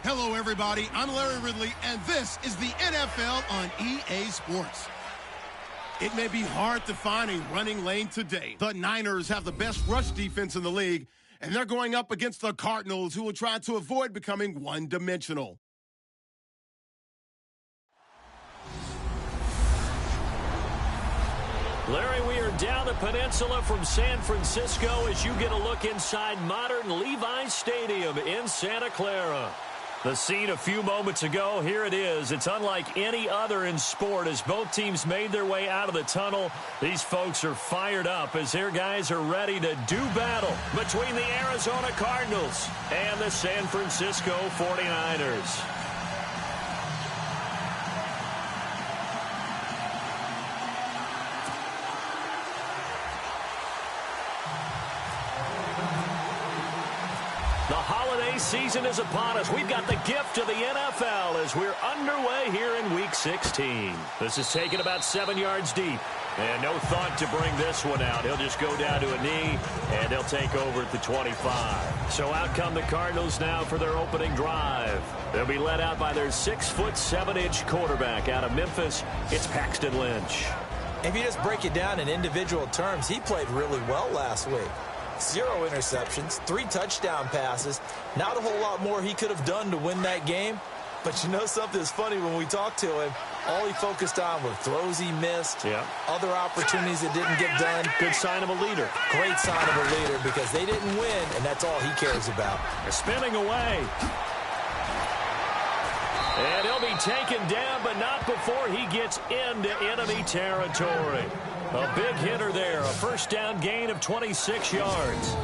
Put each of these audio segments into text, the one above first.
Hello, everybody. I'm Larry Ridley, and this is the NFL on EA Sports. It may be hard to find a running lane today. The Niners have the best rush defense in the league, and they're going up against the Cardinals, who will try to avoid becoming one-dimensional. Larry, we are down the peninsula from San Francisco as you get a look inside modern Levi's Stadium in Santa Clara. The scene a few moments ago, here it is. It's unlike any other in sport as both teams made their way out of the tunnel. These folks are fired up as their guys are ready to do battle between the Arizona Cardinals and the San Francisco 49ers. The holiday season is upon us. We've got the gift of the NFL as we're underway here in Week 16. This is taken about 7 yards deep. And no thought to bring this one out. He'll just go down to a knee, and they'll take over at the 25. So out come the Cardinals now for their opening drive. They'll be led out by their 6'7" quarterback out of Memphis. It's Paxton Lynch. If you just break it down in individual terms, he played really well last week. 0 interceptions, 3 touchdown passes. Not a whole lot more he could have done to win that game. But you know something's funny when we talked to him. All he focused on were throws he missed, other opportunities that didn't get done. Good sign of a leader. Great sign of a leader because they didn't win, and that's all he cares about. They're spinning away. And he'll be taken down, but not before he gets into enemy territory. A big hitter there, a first down gain of 26 yards.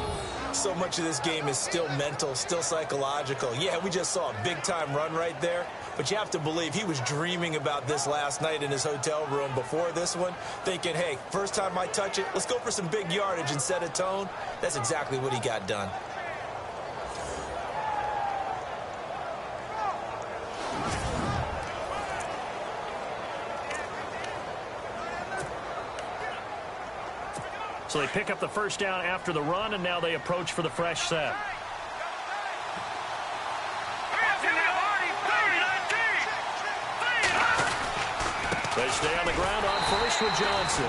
So much of this game is still mental, still psychological. Yeah, we just saw a big-time run right there, but you have to believe he was dreaming about this last night in his hotel room before this one, thinking, hey, first time I touch it, let's go for some big yardage and set a tone. That's exactly what he got done. So they pick up the first down after the run, and now they approach for the fresh set. They stay on the ground on first with Johnson.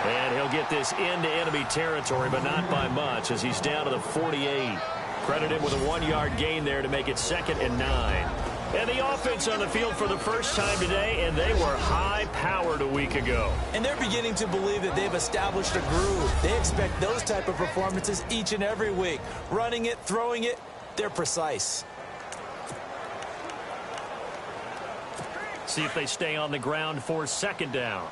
And he'll get this into enemy territory, but not by much as he's down to the 48. Credit him with a 1-yard gain there to make it 2nd and 9. And the offense on the field for the first time today, and they were high-powered a week ago. And they're beginning to believe that they've established a groove. They expect those type of performances each and every week. Running it, throwing it, they're precise. See if they stay on the ground for 2nd down.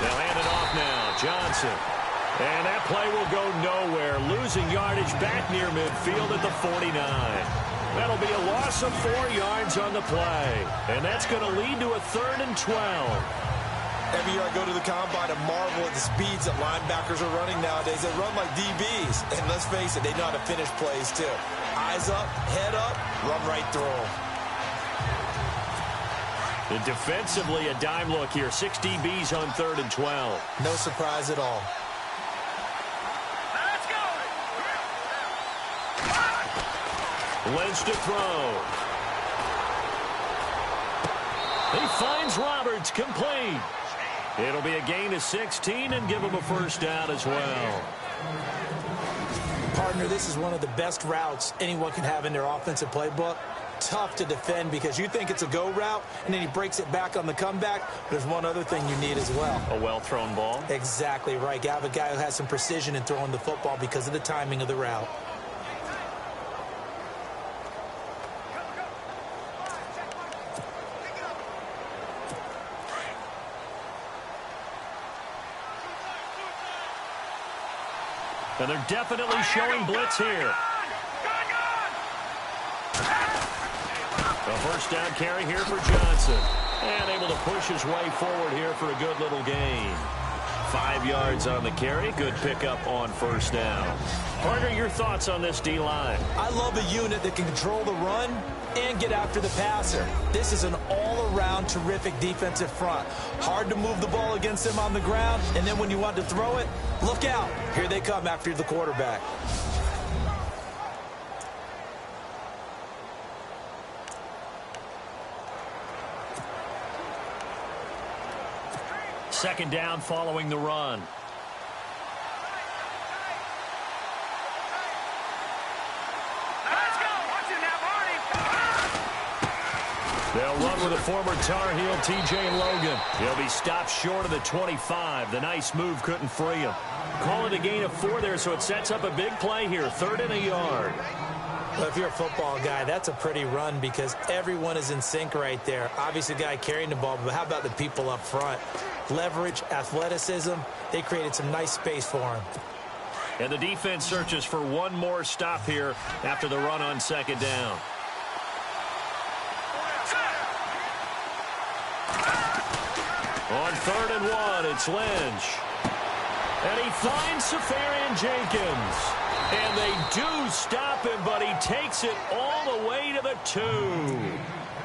They'll hand it off now. Johnson. And that play will go nowhere, losing yardage back near midfield at the 49. That'll be a loss of 4 yards on the play. And that's going to lead to a 3rd and 12. Every year I go to the combine and marvel at the speeds that linebackers are running nowadays. They run like DBs. And let's face it, they know how to finish plays too. Eyes up, head up, run right through them. And defensively, a dime look here. 6 DBs on 3rd and 12. No surprise at all. Lynch to throw. He finds Roberts complete. It'll be a gain of 16 and give him a first down as well. Partner, this is one of the best routes anyone can have in their offensive playbook. Tough to defend because you think it's a go route, and then he breaks it back on the comeback. But there's one other thing you need as well. A well-thrown ball? Exactly right. You have a guy who has some precision in throwing the football because of the timing of the route. And they're definitely showing blitz here. A first down carry here for Johnson. And able to push his way forward here for a good little gain. 5 yards on the carry. Good pickup on first down. Partner, your thoughts on this D-line? I love a unit that can control the run and get after the passer. This is an all-around terrific defensive front. Hard to move the ball against them on the ground, and then when you want to throw it, look out. Here they come after the quarterback. Second down following the run. They'll run with a former Tar Heel, T.J. Logan. He'll be stopped short of the 25. The nice move couldn't free him. Call it a gain of 4 there, so it sets up a big play here. 3rd and a yard. Well, if you're a football guy, that's a pretty run because everyone is in sync right there. Obviously, the guy carrying the ball, but how about the people up front? Leverage, athleticism, they created some nice space for him. And the defense searches for one more stop here after the run on second down. On 3rd and 1, it's Lynch. And he finds Safarian Jenkins. And they do stop him, but he takes it all the way to the 2.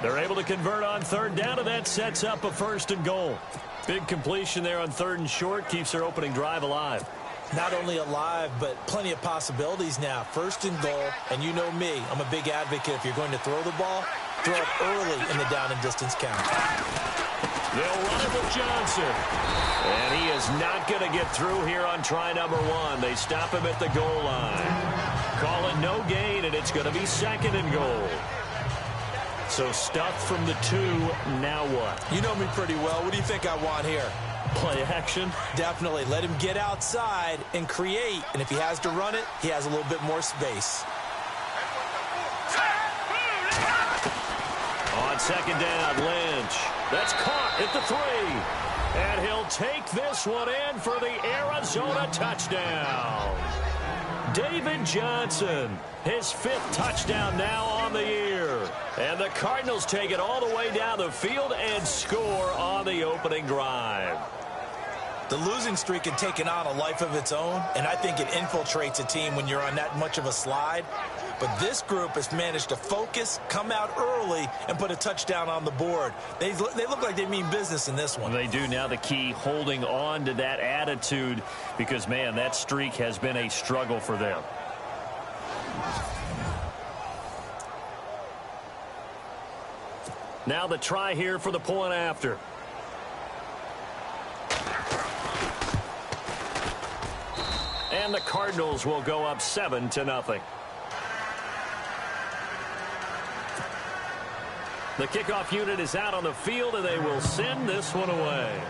They're able to convert on 3rd down, and that sets up a 1st and goal. Big completion there on 3rd and short, keeps their opening drive alive. Not only alive, but plenty of possibilities now. 1st and goal, and you know me, I'm a big advocate. If you're going to throw the ball, throw it early in the down and distance count. They'll run it with Johnson. And he is not going to get through here on try number 1. They stop him at the goal line. Call it no gain, and it's going to be 2nd and goal. So stuffed from the 2, now what? You know me pretty well. What do you think I want here? Play action? Definitely. Let him get outside and create. And if he has to run it, he has a little bit more space. On second down, Lynch. That's caught at the 3. And he'll take this one in for the Arizona touchdown. David Johnson, his 5th touchdown now on the year. And the Cardinals take it all the way down the field and score on the opening drive. The losing streak had taken on a life of its own, and I think it infiltrates a team when you're on that much of a slide. But this group has managed to focus, come out early, and put a touchdown on the board. They look like they mean business in this one. They do. Now the key, holding on to that attitude, because, man, that streak has been a struggle for them. Now the try here for the point after. And the Cardinals will go up 7-0. The kickoff unit is out on the field, and they will send this one away.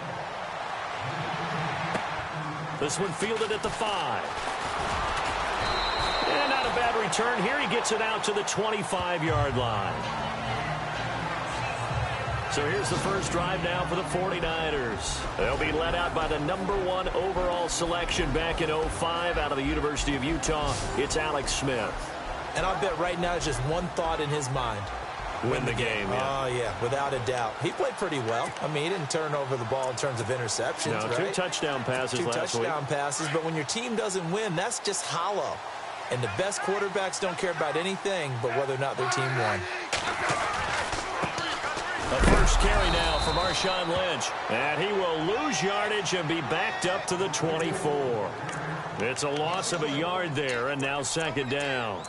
This one fielded at the 5. And not a bad return here. He gets it out to the 25-yard line. So here's the first drive now for the 49ers. They'll be led out by the number 1 overall selection back in 05 out of the University of Utah. It's Alex Smith. And I'll bet right now it's just one thought in his mind. Win the game, yeah. Oh, yeah, without a doubt. He played pretty well. I mean, he didn't turn over the ball in terms of interceptions, no, right? 2 touchdown passes last week. 2 touchdown passes, but when your team doesn't win, that's just hollow. And the best quarterbacks don't care about anything but whether or not their team won. The first carry now for Marshawn Lynch. And he will lose yardage and be backed up to the 24. It's a loss of a yard there, and now second down.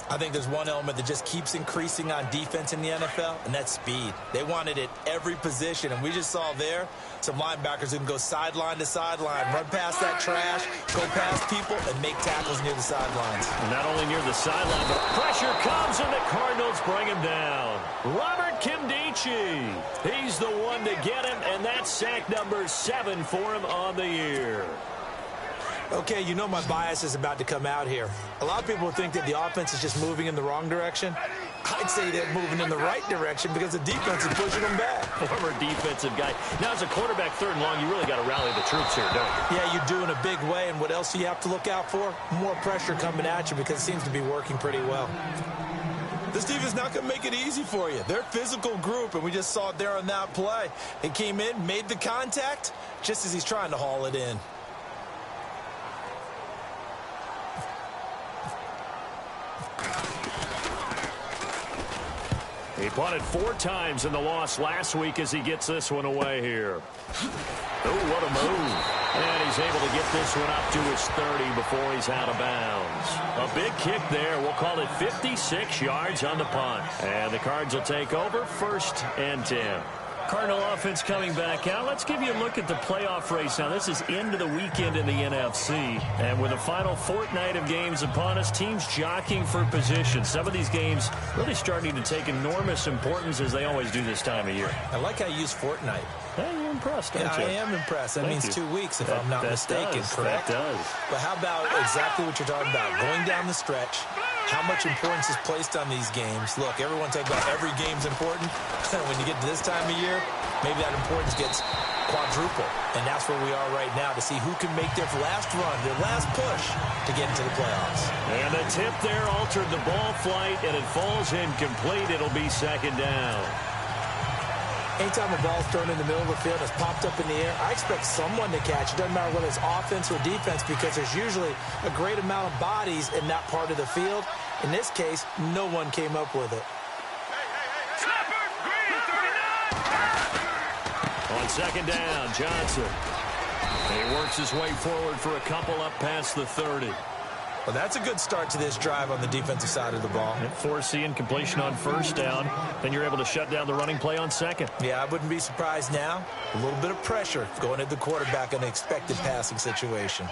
I think there's one element that just keeps increasing on defense in the NFL, and that's speed. They want it at every position, and we just saw there some linebackers who can go sideline to sideline, run past that trash, go past people, and make tackles near the sidelines. Not only near the sideline, but pressure comes, and the Cardinals bring him down. Robert Kimdichie, he's the one to get him, and that's sack number 7 for him on the year. Okay, you know my bias is about to come out here. A lot of people think that the offense is just moving in the wrong direction. I'd say they're moving in the right direction because the defense is pushing them back. Former defensive guy. Now, as a quarterback, 3rd and long, you really got to rally the troops here, don't you? Yeah, you do in a big way. And what else do you have to look out for? More pressure coming at you because it seems to be working pretty well. This team is not going to make it easy for you. They're a physical group, and we just saw it there on that play. He came in, made the contact, just as he's trying to haul it in. He punted 4 times in the loss last week as he gets this one away here. Oh, what a move. And he's able to get this one up to his 30 before he's out of bounds. A big kick there. We'll call it 56 yards on the punt. And the Cards will take over 1st and 10. Cardinal offense coming back out. Let's give you a look at the playoff race. Now, this is into the weekend in the NFC. And with the final fortnight of games upon us, teams jockeying for position. Some of these games really starting to take enormous importance as they always do this time of year. I like how you use fortnight. Hey, you're impressed, aren't you? I am impressed. That means 2 weeks, if I'm not mistaken, correct? That does. But how about exactly what you're talking about? Going down the stretch, how much importance is placed on these games. Look, everyone talks about every game's important. When you get to this time of year, maybe that importance gets quadruple. And that's where we are right now to see who can make their last run, their last push to get into the playoffs. And the tip there altered the ball flight, and it falls incomplete. It'll be 2nd down. Anytime a ball's thrown in the middle of the field and it's popped up in the air, I expect someone to catch. It doesn't matter whether it's offense or defense because there's usually a great amount of bodies in that part of the field. In this case, no one came up with it. On 2nd down, Johnson. He works his way forward for a couple up past the 30. Well, that's a good start to this drive on the defensive side of the ball. Forcing completion on 1st down. Then you're able to shut down the running play on 2nd. Yeah, I wouldn't be surprised now. A little bit of pressure going at the quarterback in an expected passing situation.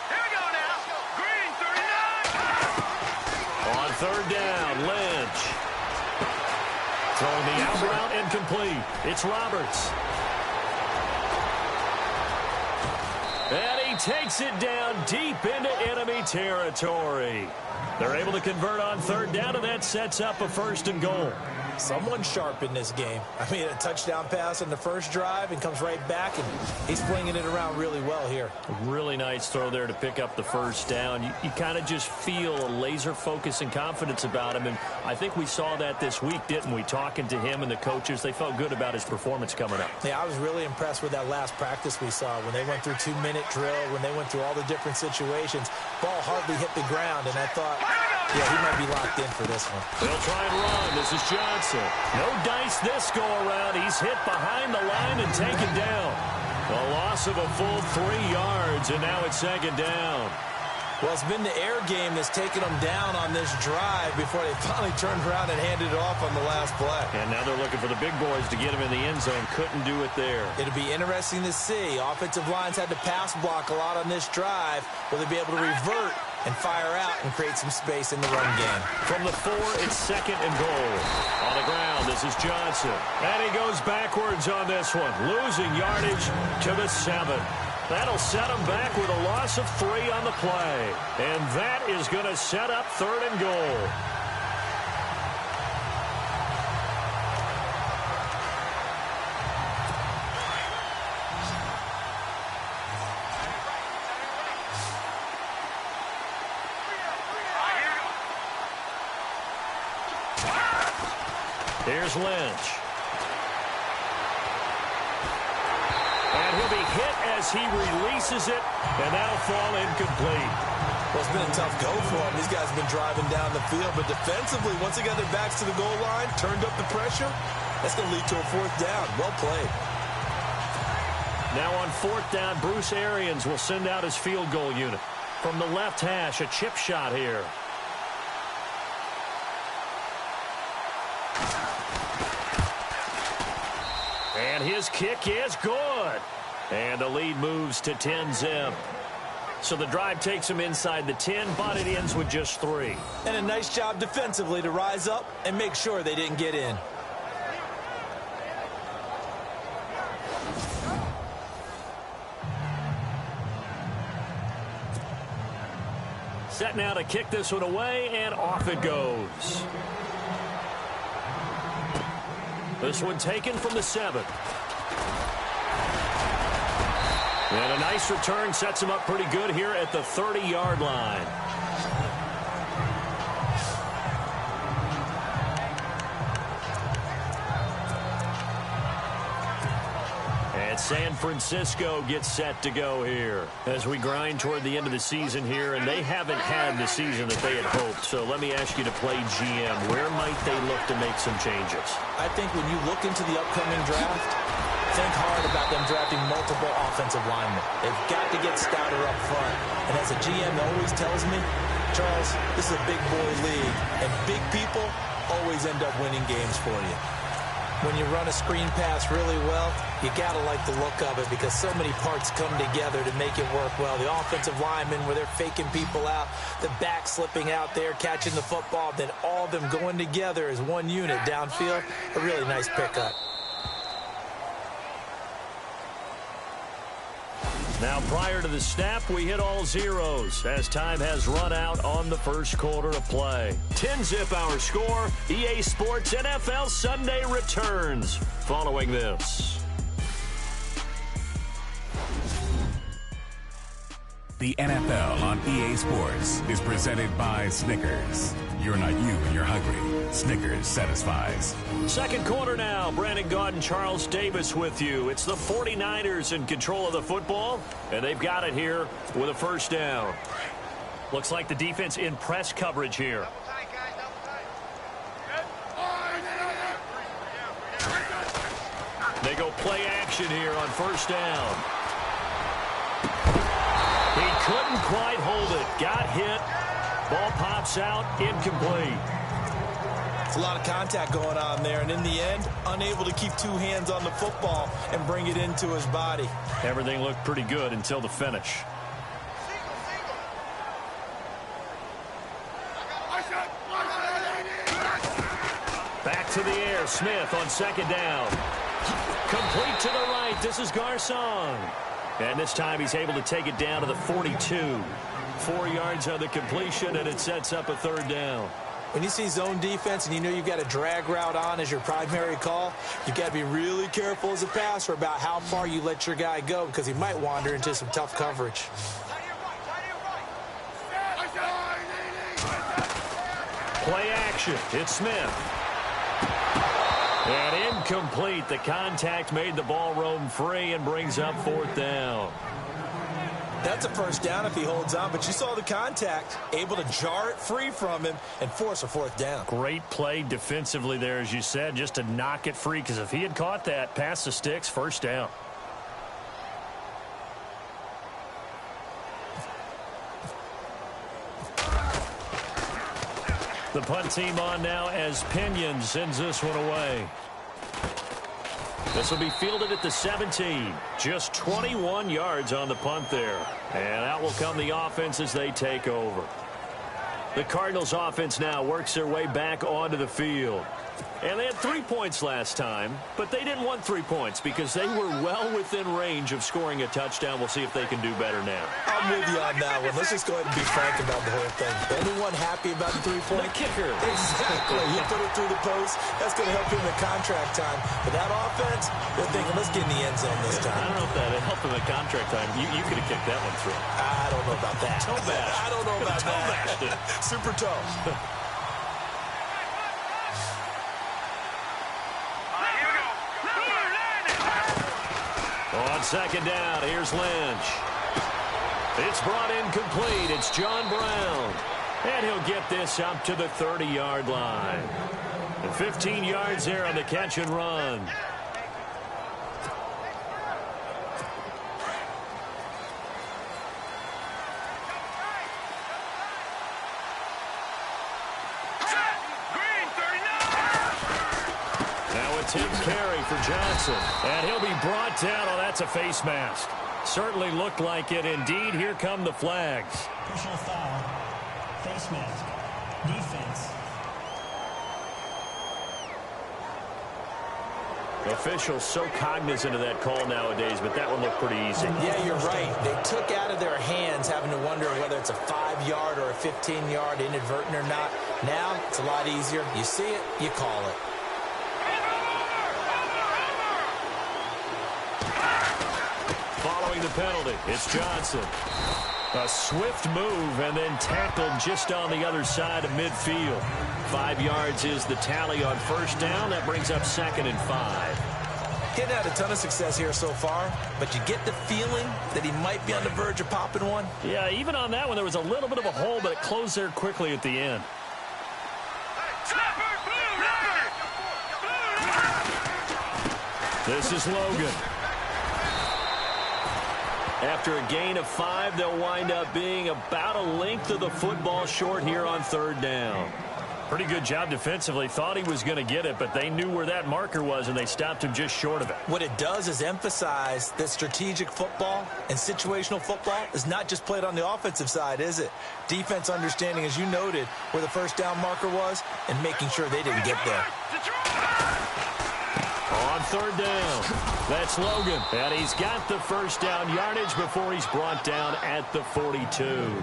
Here we go now. Green, 39. On 3rd down, Lynch. Throwing the out route incomplete. It's Roberts. And he takes it down deep into enemy territory. They're able to convert on 3rd down, and that sets up a 1st and goal. Someone sharp in this game. I mean, a touchdown pass on the first drive and comes right back, and he's flinging it around really well here. A really nice throw there to pick up the 1st down. You kind of just feel a laser focus and confidence about him, and I think we saw that this week, didn't we? Talking to him and the coaches, they felt good about his performance coming up. Yeah, I was really impressed with that last practice we saw when they went through 2-minute drill, when they went through all the different situations. Ball hardly hit the ground, and I thought, yeah, he might be locked in for this one. They'll try and run. This is Johnson. No dice this go-around. He's hit behind the line and taken down. A loss of a full 3 yards, and now it's 2nd down. Well, it's been the air game that's taken them down on this drive before they finally turned around and handed it off on the last play. And now they're looking for the big boys to get him in the end zone. Couldn't do it there. It'll be interesting to see. Offensive lines had to pass block a lot on this drive. Will they be able to revert and fire out and create some space in the run game? From the 4, it's 2nd and goal. On the ground, this is Johnson. And he goes backwards on this one, losing yardage to the 7. That'll set him back with a loss of 3 on the play. And that is going to set up 3rd and goal. Here's Lynch. And he'll be hit as he releases it, and that'll fall incomplete. Well, it's been a tough go for them. These guys have been driving down the field, but defensively, once they got their backs to the goal line, turned up the pressure, that's going to lead to a 4th down. Well played. Now on 4th down, Bruce Arians will send out his field goal unit. From the left hash, a chip shot here. And his kick is good. And the lead moves to 10-zip. So the drive takes him inside the 10, but it ends with just 3. And a nice job defensively to rise up and make sure they didn't get in. Set now to kick this one away, and off it goes. This one taken from the 7. And a nice return sets him up pretty good here at the 30-yard line. And San Francisco gets set to go here as we grind toward the end of the season here, and they haven't had the season that they had hoped. So let me ask you to play GM. Where might they look to make some changes? I think when you look into the upcoming draft, think hard about them drafting multiple offensive linemen. They've got to get stouter up front. And as a GM always tells me, Charles, this is a big boy league, and big people always end up winning games for you. When you run a screen pass really well, you got to like the look of it because so many parts come together to make it work well. The offensive linemen, where they're faking people out, the back slipping out there, catching the football, then all of them going together as one unit downfield. A really nice pickup. Now, prior to the snap, we hit all zeros as time has run out on the first quarter of play. 10-zip our score. EA Sports NFL Sunday returns following this. The NFL on EA Sports is presented by Snickers. You're not you when you're hungry. Snickers satisfies. Second quarter now. Brandon Gaudin, Charles Davis with you. It's the 49ers in control of the football, and they've got it here with a first down. Looks like the defense in press coverage here. They go play action here on first down. He couldn't quite hold it. Got hit. Ball pops out. Incomplete. It's a lot of contact going on there, and in the end, unable to keep two hands on the football and bring it into his body. Everything looked pretty good until the finish. Back to the air. Smith on second down. Complete to the right. This is Garcon. And this time he's able to take it down to the 42. 4 yards on the completion, and it sets up a third down. When you see zone defense and you know you've got a drag route on as your primary call, you've got to be really careful as a passer about how far you let your guy go because he might wander into some tough coverage. Play action. It's Smith. And incomplete. The contact made the ball roam free and brings up fourth down. That's a first down if he holds on, but you saw the contact, able to jar it free from him and force a fourth down. Great play defensively there, as you said, just to knock it free, because if he had caught that, past the sticks, first down. The punt team on now as Pinion sends this one away. This will be fielded at the 17. Just 21 yards on the punt there. And out will come the offense as they take over. The Cardinals offense now works their way back onto the field. And they had 3 points last time, but they didn't want 3 points because they were well within range of scoring a touchdown. We'll see if they can do better now. I'm with you on that one. Let's just go ahead and be frank about the whole thing. The only one happy about the 3-point? The kicker. Exactly. He put it through the post. That's going to help him in contract time. But that offense, they're thinking, let's get in the end zone this time. I don't know if that helped him in contract time. You could have kicked that one through. I don't know about that. Toe bash. I don't know about toe bashed it. Super toe. On second down, here's Lynch. It's brought in complete. It's John Brown. And he'll get this up to the 30-yard line. And 15 yards there on the catch and run. Tim carry for Johnson. And he'll be brought down. Oh, that's a face mask. Certainly looked like it. Indeed, here come the flags. Personal foul. Face mask. Defense. Officials so cognizant of that call nowadays, but that one looked pretty easy. Yeah, you're right. They took out of their hands having to wonder whether it's a 5-yard or a 15-yard inadvertent or not. Now, it's a lot easier. You see it, you call it. drawing the penalty. It's Johnson. A swift move and then tackled just on the other side of midfield. 5 yards is the tally on first down. That brings up 2nd and 5. He hadn't had a ton of success here so far, but you get the feeling that he might be on the verge of popping one. Yeah, even on that one, there was a little bit of a hole, but it closed there quickly at the end. This is Logan. After a gain of 5, they'll wind up being about a length of the football short here on 3rd down. Pretty good job defensively. Thought he was going to get it, but they knew where that marker was, and they stopped him just short of it. What it does is emphasize that strategic football and situational football is not just played on the offensive side, is it? Defense understanding, as you noted, where the first down marker was and making sure they didn't get there. On 3rd down, that's Logan. And he's got the first down yardage before he's brought down at the 42.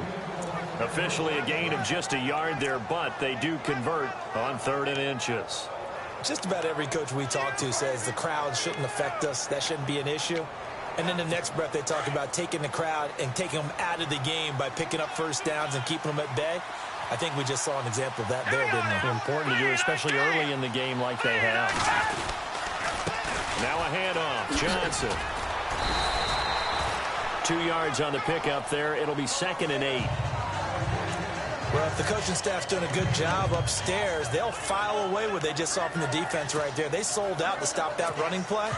Officially a gain of just a yard there, but they do convert on 3rd and inches. Just about every coach we talk to says the crowd shouldn't affect us. That shouldn't be an issue. And in the next breath, they talk about taking the crowd and taking them out of the game by picking up first downs and keeping them at bay. I think we just saw an example of that there, didn't we? Important to do, especially early in the game like they have. Now a handoff. Johnson. 2 yards on the pickup there. It'll be 2nd and 8. Well, if the coaching staff's doing a good job upstairs, they'll file away what they just saw from the defense right there. They sold out to stop that running play.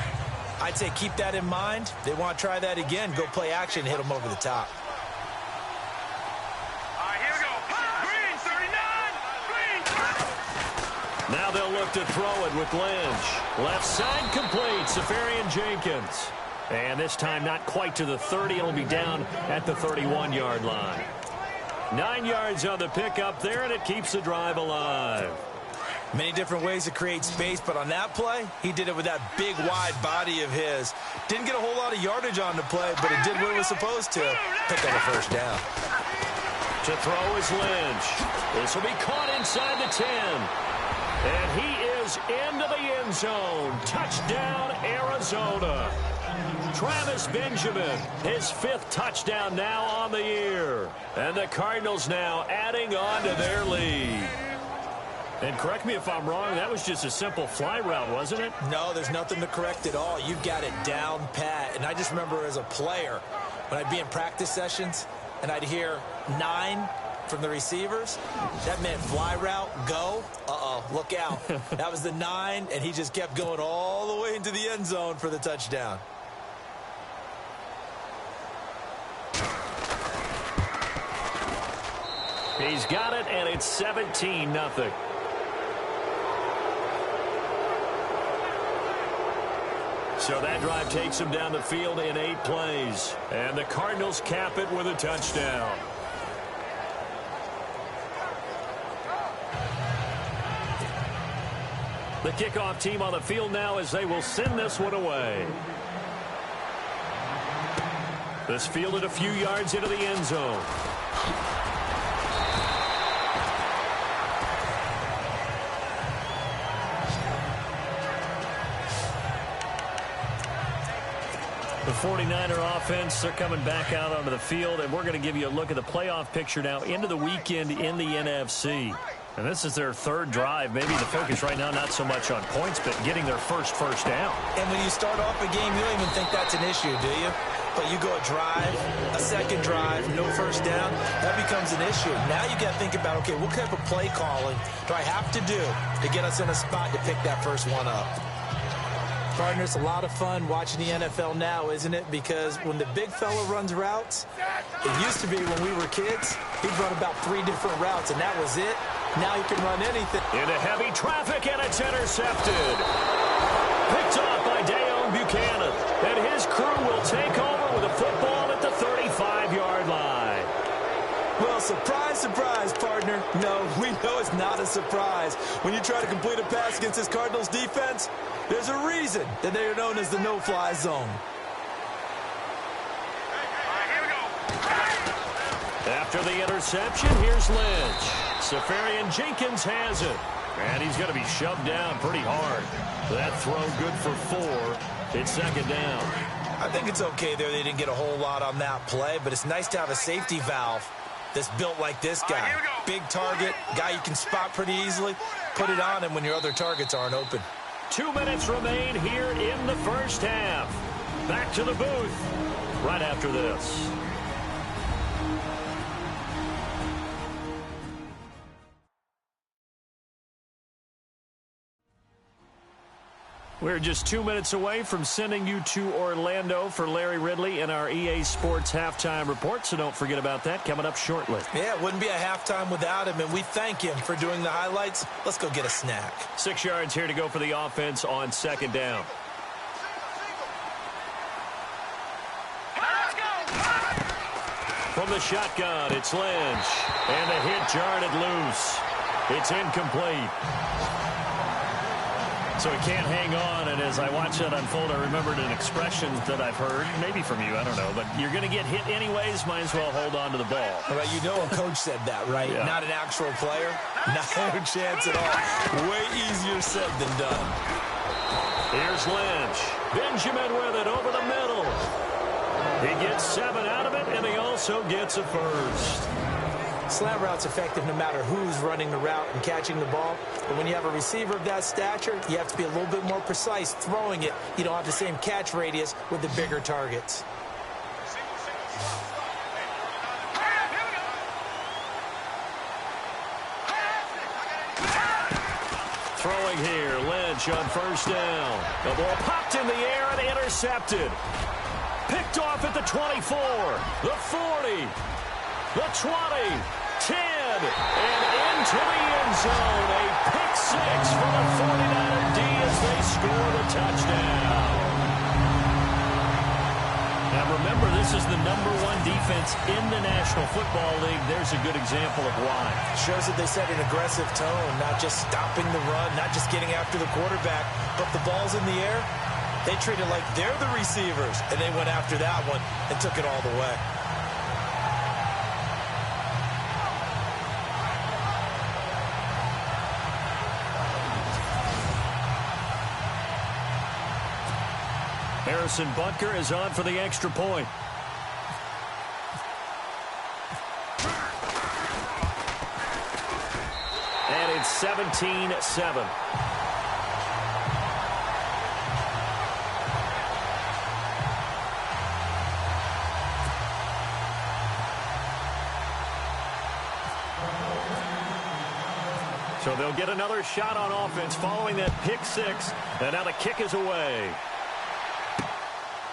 I'd say keep that in mind. They want to try that again. Go play action and hit them over the top. All right, here we go. Green, 39. Green. Now they'll look to throw it with Lynch. Left side complete. Safarian Jenkins. And this time not quite to the 30. It'll be down at the 31-yard line. 9 yards on the pickup there, and it keeps the drive alive. Many different ways to create space, but on that play, he did it with that big, wide body of his. Didn't get a whole lot of yardage on the play, but it did what it was supposed to. Pick up a first down. To throw is Lynch. This will be caught inside the 10. And he is into the end zone. Touchdown, Arizona. Travis Benjamin, his 5th touchdown now on the year. And the Cardinals now adding on to their lead. And correct me if I'm wrong, that was just a simple fly route, wasn't it? No, there's nothing to correct at all. You've got it down pat. And I just remember as a player, when I'd be in practice sessions, and I'd hear 9 from the receivers, that meant fly route, go. Uh-oh, look out. That was the 9, and he just kept going all the way into the end zone for the touchdown. He's got it, and it's 17-0. So that drive takes him down the field in 8 plays. And the Cardinals cap it with a touchdown. The kickoff team on the field now as they will send this one away. This fielded a few yards into the end zone. The 49er offense, they're coming back out onto the field, and we're going to give you a look at the playoff picture now into the weekend in the NFC. And this is their 3rd drive. Maybe the focus right now not so much on points, but getting their first down. And when you start off a game, you don't even think that's an issue, do you? But you go a drive, a 2nd drive, no first down, that becomes an issue. Now you got to think about, okay, what type of play calling do I have to do to get us in a spot to pick that first one up? Partner, it's a lot of fun watching the NFL now, isn't it? Because when the big fella runs routes, it used to be when we were kids, he'd run about 3 different routes, and that was it. Now he can run anything. Into heavy traffic, and it's intercepted. Picked off by Deion Buchanan. And his crew will take over with a football at the 35-yard line. Well, surprise, surprise, partner. No, we know it's not a surprise. When you try to complete a pass against this Cardinals defense, there's a reason that they are known as the no-fly zone. After the interception, here's Lynch. Safarian Jenkins has it. And he's going to be shoved down pretty hard. That throw good for 4. It's 2nd down. I I think it's okay there. They didn't get a whole lot on that play, but it's nice to have a safety valve that's built like this guy. Big target, guy you can spot pretty easily. Put it on him when your other targets aren't open. 2 minutes remain here in the first half. Back to the booth right after this. We're just 2 minutes away from sending you to Orlando for Larry Ridley in our EA Sports Halftime Report, so don't forget about that coming up shortly. Yeah, it wouldn't be a halftime without him, and we thank him for doing the highlights. Let's go get a snack. 6 yards here to go for the offense on second down. From the shotgun, it's Lynch, and the hit jarred loose. It's incomplete. So he can't hang on, and as I watch that unfold, I remembered an expression that I've heard, maybe from you, I don't know, but you're going to get hit anyways, might as well hold on to the ball. Well, you know a coach said that, right? Yeah. Not an actual player? Not a chance at all. Way easier said than done. Here's Lynch. Benjamin with it over the middle. He gets 7 out of it, and he also gets a first. Slant route's effective no matter who's running the route and catching the ball. But when you have a receiver of that stature, you have to be a little bit more precise throwing it. You don't have the same catch radius with the bigger targets. Throwing here, Lynch on first down. The ball popped in the air and intercepted. Picked off at the 24, the 40. The 20, 10, and into the end zone. A pick six for the 49er D as they score the touchdown. Now remember, this is the #1 defense in the National Football League. There's a good example of why. Shows that they set an aggressive tone, not just stopping the run, not just getting after the quarterback, but the ball's in the air. They treat it like they're the receivers, and they went after that one and took it all the way. Harrison Butker is on for the extra point. And it's 17-7. So they'll get another shot on offense following that pick six. And now the kick is away.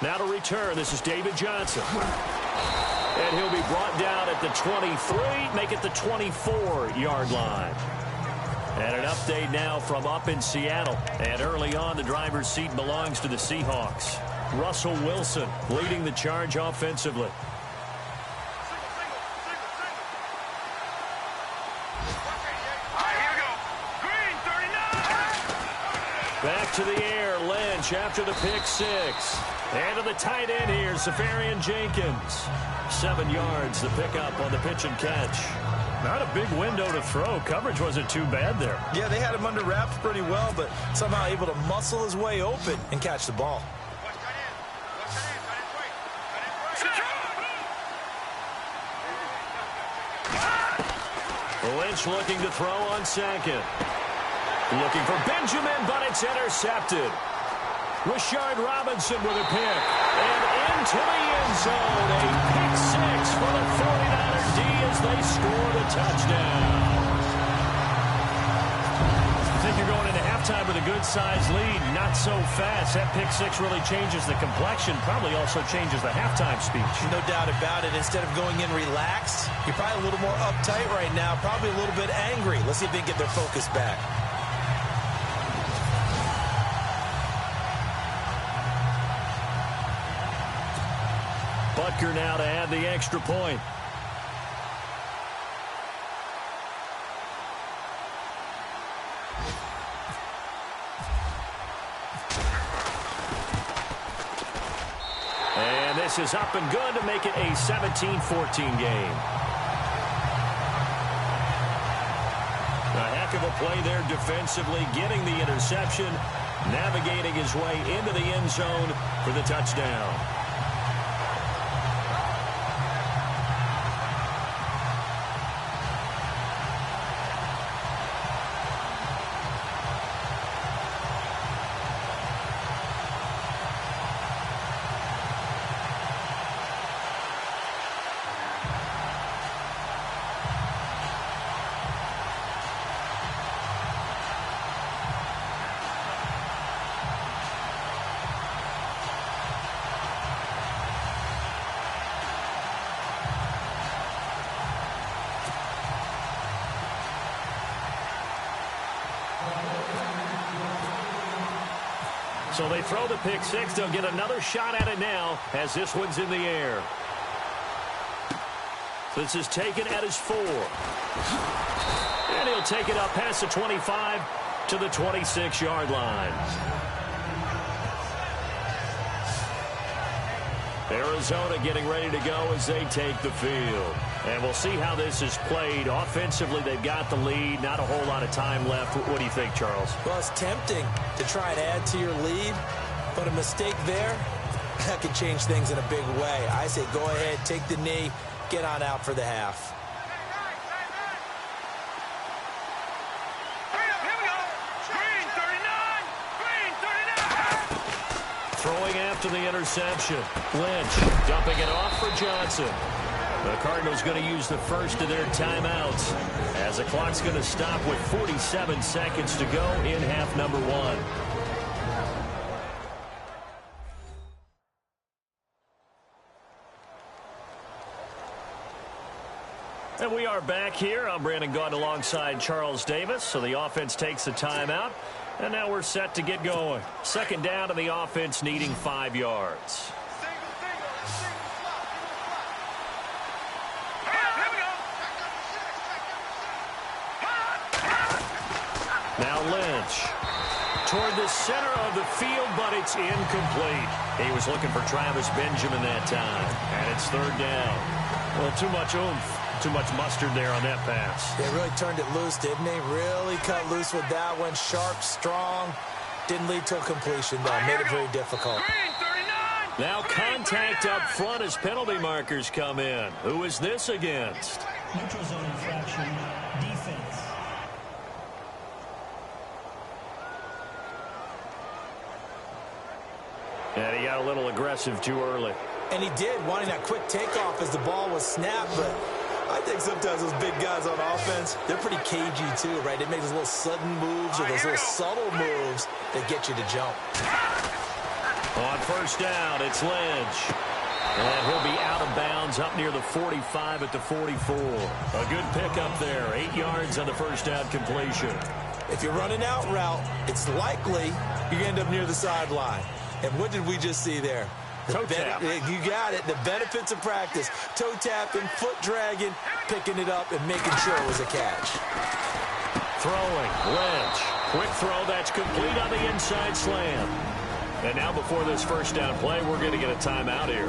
Now to return, this is David Johnson. And he'll be brought down at the 23, make it the 24-yard line. And an update now from up in Seattle. And early on, the driver's seat belongs to the Seahawks. Russell Wilson leading the charge offensively. Back to the air, Lynch after the pick six. And to the tight end here, Safarian Jenkins. 7 yards, the pickup on the pitch and catch. Not a big window to throw. Coverage wasn't too bad there. Yeah, they had him under wraps pretty well, but somehow able to muscle his way open and catch the ball. Lynch looking to throw on second. Looking for Benjamin, but it's intercepted. Rashard Robinson with a pick. And into the end zone. A pick six for the 49er D as they score the touchdown. I think you're going into halftime with a good-sized lead. Not so fast. That pick six really changes the complexion. Probably also changes the halftime speech. No doubt about it. Instead of going in relaxed, you're probably a little more uptight right now. Probably a little bit angry. Let's see if they can get their focus back. Butker now to add the extra point. And this is up and good to make it a 17-14 game. A heck of a play there defensively, getting the interception, navigating his way into the end zone for the touchdown. So they throw the pick six. They'll get another shot at it now as this one's in the air. This is taken at his 4. And he'll take it up past the 25 to the 26-yard line. Arizona getting ready to go as they take the field. And we'll see how this is played. Offensively, they've got the lead. Not a whole lot of time left. What do you think, Charles? Well, it's tempting to try and add to your lead, but a mistake there, that could change things in a big way. I say go ahead, take the knee, get on out for the half. Throwing after the interception. Lynch dumping it off for Johnson. The Cardinals going to use the first of their timeouts as the clock's going to stop with 47 seconds to go in half number 1. And we are back here. I'm Brandon Gaudin alongside Charles Davis. So the offense takes the timeout. And now we're set to get going. Second down to the offense needing 5 yards. Now Lynch toward the center of the field, but it's incomplete. He was looking for Travis Benjamin that time. And it's third down. Well, too much oomph. Too much mustard there on that pass. They really turned it loose, didn't they? Really cut loose with that one. Sharp, strong. Didn't lead to a completion, though. Made it very difficult. Now contact up front as penalty markers come in. Who is this against? Neutral zone infraction. Defense. And he got a little aggressive too early. And he did, wanting that quick takeoff as the ball was snapped, but I think sometimes those big guys on offense, they're pretty cagey too, right? They make those little sudden moves or those little subtle moves that get you to jump. On first down, it's Lynch. And he'll be out of bounds up near the 45 at the 44. A good pickup there. 8 yards on the first down completion. If you're running out route, it's likely you end up near the sideline. And what did we just see there? Toe tap. You got it. The benefits of practice. Toe tapping, foot dragging, picking it up, and making sure it was a catch. Throwing. Lynch. Quick throw. That's complete on the inside slam. And now before this first down play, we're going to get a timeout here,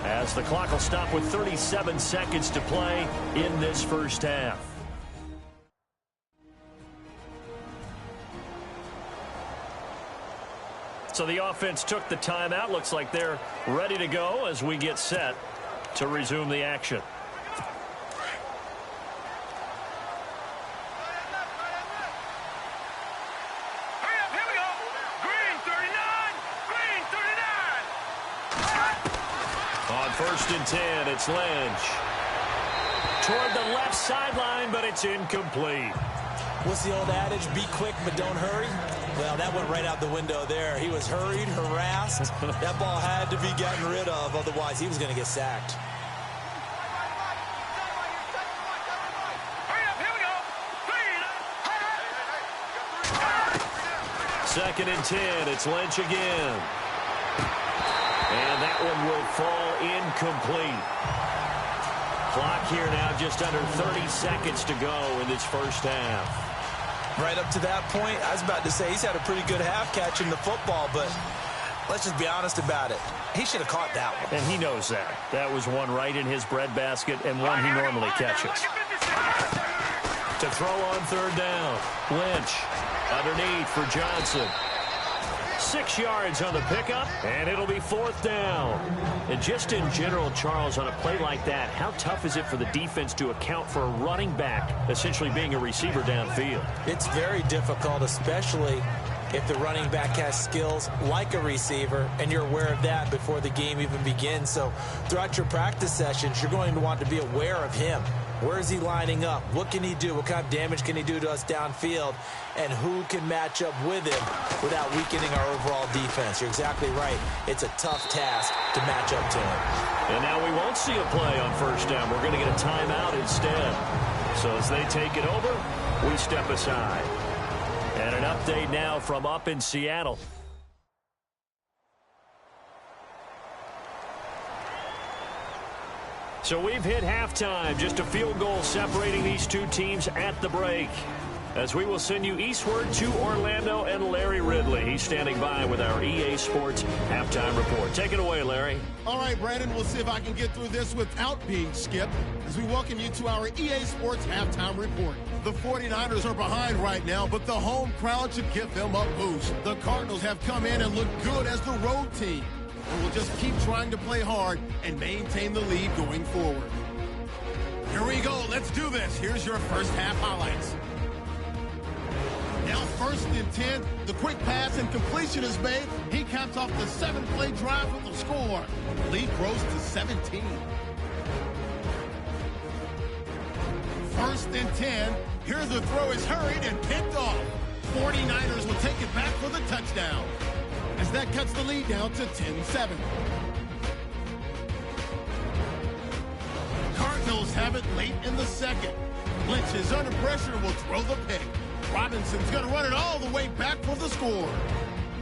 as the clock will stop with 37 seconds to play in this first half. So the offense took the timeout. Looks like they're ready to go as we get set to resume the action. Here we go. Green 39. Green 39. On first and 10, it's Lynch. Toward the left sideline, but it's incomplete. What's the old adage? Be quick, but don't hurry. Well, that went right out the window there. He was hurried, harassed. That ball had to be gotten rid of, otherwise he was going to get sacked. Hurry up, here we go. Second and 10, it's Lynch again. And that one will fall incomplete. Clock here now just under 30 seconds to go in this first half. Right up to that point, I was about to say he's had a pretty good half catching the football, but let's just be honest about it. He should have caught that one. And he knows that. That was one right in his breadbasket and one he normally catches. To throw on third down, Lynch underneath for Johnson. 6 yards on the pickup, and it'll be fourth down. And just in general, Charles, on a play like that, how tough is it for the defense to account for a running back essentially being a receiver downfield? It's very difficult, especially if the running back has skills like a receiver, and you're aware of that before the game even begins. So throughout your practice sessions, you're going to want to be aware of him. Where is he lining up? What can he do? What kind of damage can he do to us downfield? And who can match up with him without weakening our overall defense? You're exactly right. It's a tough task to match up to him. And now we won't see a play on first down. We're going to get a timeout instead. So as they take it over, we step aside. And an update now from up in Seattle. So we've hit halftime, just a field goal separating these two teams at the break. As we will send you eastward to Orlando and Larry Ridley. He's standing by with our EA Sports halftime report. Take it away, Larry. All right, Brandon, we'll see if I can get through this without being skipped as we welcome you to our EA Sports halftime report. The 49ers are behind right now, but the home crowd should give them a boost. The Cardinals have come in and looked good as the road team. And we'll just keep trying to play hard and maintain the lead going forward. Here we go. Let's do this. Here's your first half highlights. Now 1st and 10, the quick pass and completion is made. He caps off the 7-play drive with the score. The lead grows to 17. 1st and 10. Here the throw is hurried and picked off. 49ers will take it back for the touchdown, as that cuts the lead down to 10-7. Cardinals have it late in the second. Lynch is under pressure and will throw the pick. Robinson's going to run it all the way back for the score,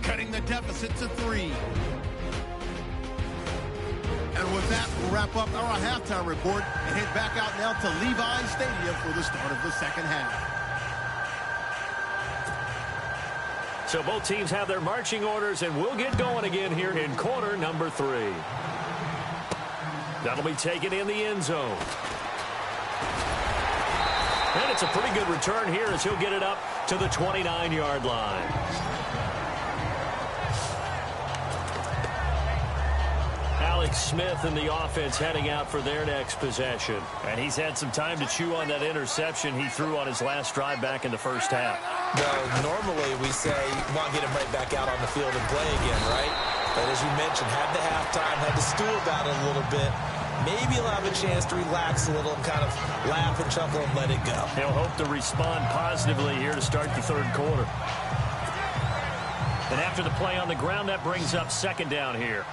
cutting the deficit to 3. And with that, we'll wrap up our halftime report and head back out now to Levi Stadium for the start of the second half. So both teams have their marching orders, and we'll get going again here in quarter number 3. That'll be taken in the end zone. And it's a pretty good return here as he'll get it up to the 29-yard line. Alex Smith and the offense heading out for their next possession. And he's had some time to chew on that interception he threw on his last drive back in the first half. Well, normally we say you want to get him right back out on the field and play again, right? But as you mentioned, had the halftime, had to stew about it a little bit. Maybe he'll have a chance to relax a little and kind of laugh and chuckle and let it go. He'll hope to respond positively here to start the third quarter. And after the play on the ground, that brings up second down here.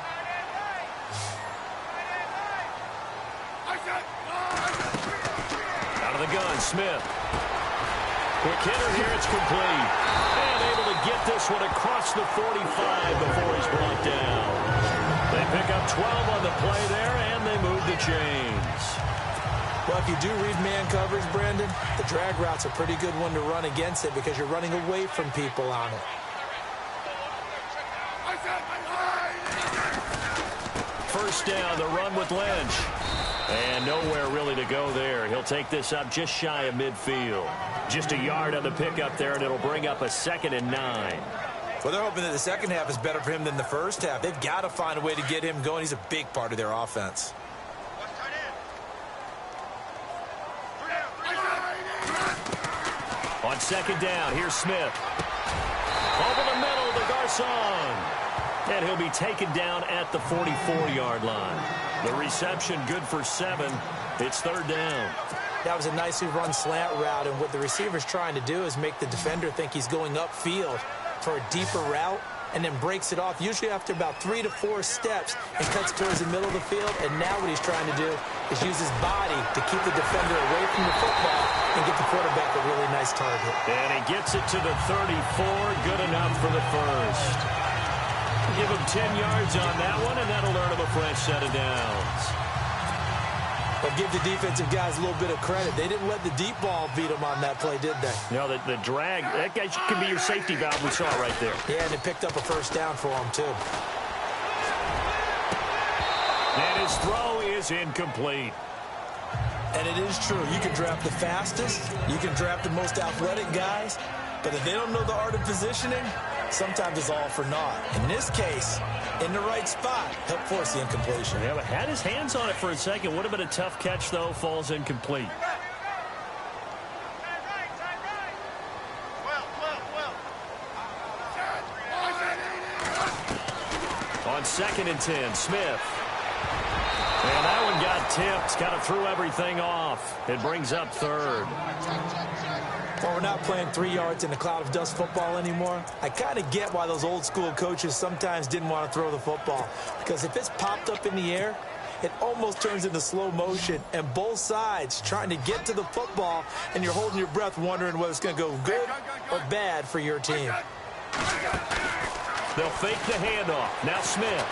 Out of the gun, Smith. Quick hitter here, it's complete. And able to get this one across the 45 before he's brought down. They pick up 12 on the play there, and they move the chains. Well, if you do read man coverage, Brandon, the drag route's a pretty good one to run against it because you're running away from people on it. First down, the run with Lynch. And nowhere really to go there. He'll take this up just shy of midfield. Just a yard on the pickup there, and it'll bring up a 2nd and 9. Well, they're hoping that the second half is better for him than the first half. They've got to find a way to get him going. He's a big part of their offense. On second down, here's Smith. Over the middle to Garcon. And he'll be taken down at the 44-yard line. The reception good for 7. It's third down. That was a nicely run slant route, and what the receiver's trying to do is make the defender think he's going upfield for a deeper route, and then breaks it off, usually after about 3 to 4 steps, and cuts towards the middle of the field. And now what he's trying to do is use his body to keep the defender away from the football and get the quarterback a really nice target. And he gets it to the 34, good enough for the first. Give him 10 yards on that one, and that'll earn him a fresh set of downs. But give the defensive guys a little bit of credit. They didn't let the deep ball beat them on that play, did they? No, the drag, that guy can be your safety valve. We saw it right there. Yeah, and it picked up a first down for him, too. And his throw is incomplete. And it is true. You can draft the fastest. You can draft the most athletic guys. But if they don't know the art of positioning, sometimes it's all for naught. In this case, in the right spot, helped force the incompletion. Yeah, but had his hands on it for a second. Would have been a tough catch, though. Falls incomplete. On 2nd and 10, Smith. And that one got tipped. Kind of threw everything off. It brings up third. Well, we're not playing 3 yards in a cloud of dust football anymore. I kind of get why those old school coaches sometimes didn't want to throw the football. Because if it's popped up in the air, it almost turns into slow motion. And both sides trying to get to the football, and you're holding your breath wondering whether it's going to go good or bad for your team. They'll fake the handoff. Now Smith.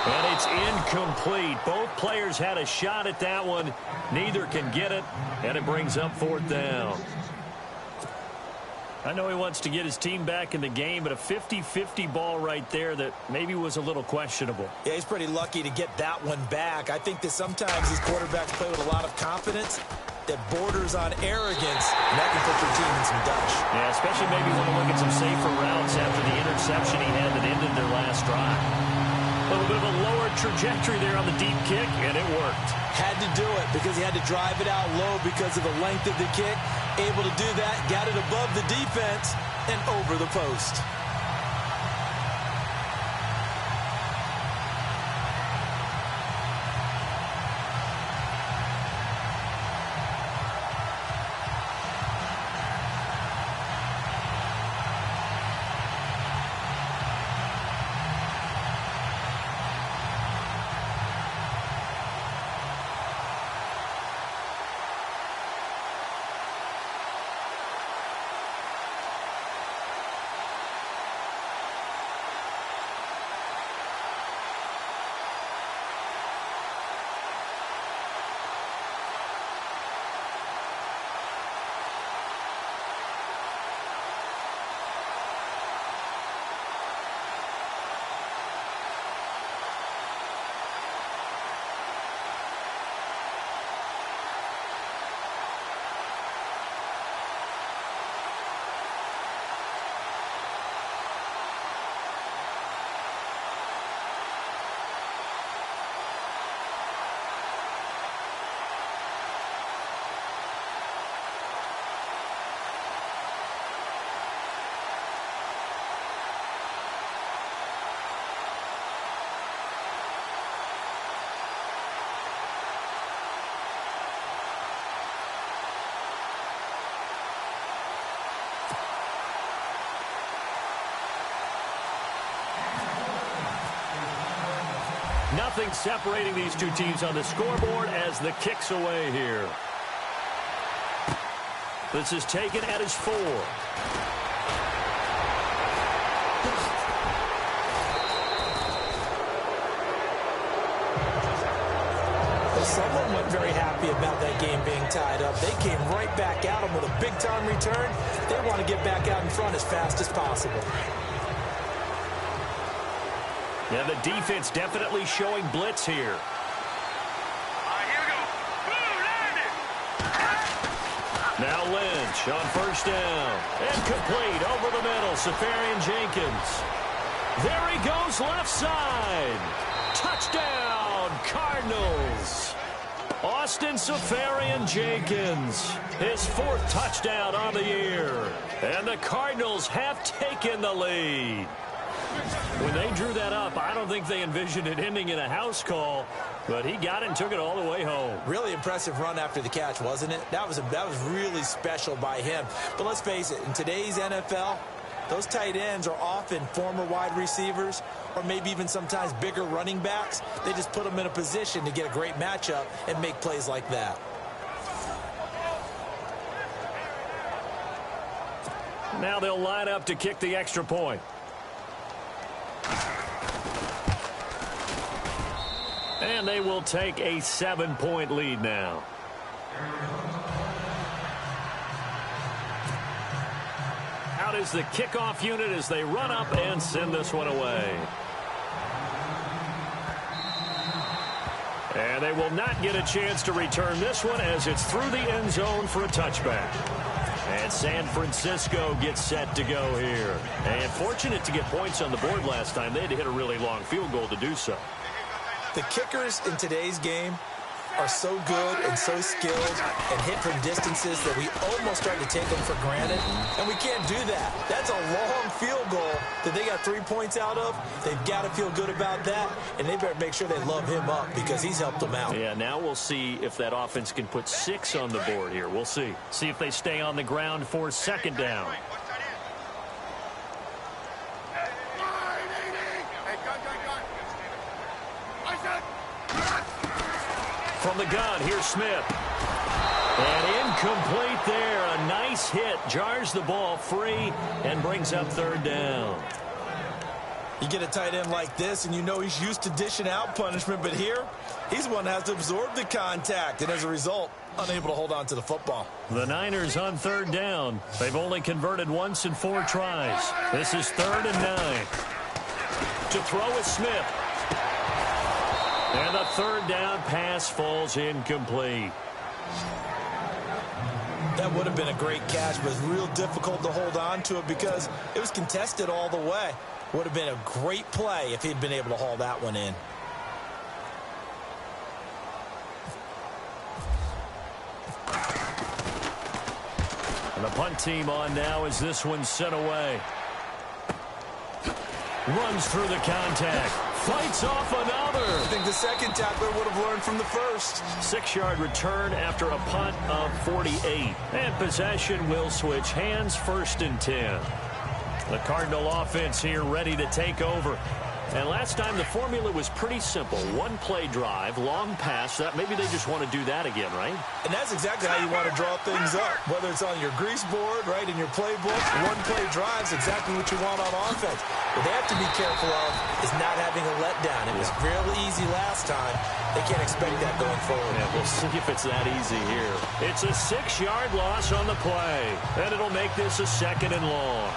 And it's incomplete. Both players had a shot at that one. Neither can get it, and it brings up 4th down. I know he wants to get his team back in the game, but a 50-50 ball right there that maybe was a little questionable. Yeah, he's pretty lucky to get that one back. I think that sometimes these quarterbacks play with a lot of confidence that borders on arrogance, and that can put your team in some dutch. Yeah, especially maybe want to look at some safer routes after the interception he had that ended their last drive. A little bit of a lower trajectory there on the deep kick, and it worked. Had to do it because he had to drive it out low because of the length of the kick. Able to do that, got it above the defense and over the post. Nothing separating these two teams on the scoreboard as the kick's away here. This is taken at his 4. Someone wasn't very happy about that game being tied up. They came right back at him with a big-time return. They want to get back out in front as fast as possible. Yeah, the defense definitely showing blitz here. Here we go. Boom, landed. Now Lynch on 1st down. Incomplete over the middle. Safarian Jenkins. There he goes left side. Touchdown, Cardinals. Austin Safarian Jenkins, his 4th touchdown on the year. And the Cardinals have taken the lead. When they drew that up, I don't think they envisioned it ending in a house call, but he got it and took it all the way home. Really impressive run after the catch, wasn't it? That was really special by him. But let's face it, in today's NFL, those tight ends are often former wide receivers or maybe even sometimes bigger running backs. They just put them in a position to get a great matchup and make plays like that. Now they'll line up to kick the extra point. And they will take a 7-point lead now. Out is the kickoff unit as they run up and send this one away. And they will not get a chance to return this one as it's through the end zone for a touchback. And San Francisco gets set to go here. And fortunate to get points on the board last time. They had to hit a really long field goal to do so. The kickers in today's game are so good and so skilled and hit from distances that we almost start to take them for granted, and we can't do that. That's a long field goal that they got 3 points out of. They've got to feel good about that, and they better make sure they love him up because he's helped them out. Yeah, now we'll see if that offense can put 6 on the board here. We'll see. See if they stay on the ground for 2nd down. From the gun, here's Smith. And incomplete there. A nice hit. Jars the ball free and brings up 3rd down. You get a tight end like this, and you know he's used to dishing out punishment, but here, he's the one that has to absorb the contact, and as a result, unable to hold on to the football. The Niners on third down. They've only converted once in 4 tries. This is 3rd and 9. To throw is Smith. And the 3rd down pass falls incomplete. That would have been a great catch, but it's real difficult to hold on to it because it was contested all the way. Would have been a great play if he'd been able to haul that one in. And the punt team on now as this one's sent away. Runs through the contact. Fights off another. I think the second tackler would have learned from the first. 6-yard return after a punt of 48. And possession will switch hands, 1st and 10. The Cardinal offense here ready to take over. And last time the formula was pretty simple. 1-play drive, long pass. That maybe they just want to do that again, right? And that's exactly how you want to draw things up. Whether it's on your grease board, right, in your playbook, 1-play drive is exactly what you want on offense. What they have to be careful of is not having a letdown. It was really easy last time. They can't expect that going forward. Yeah, we'll see if it's that easy here. It's a 6-yard loss on the play. And it'll make this a 2nd and long.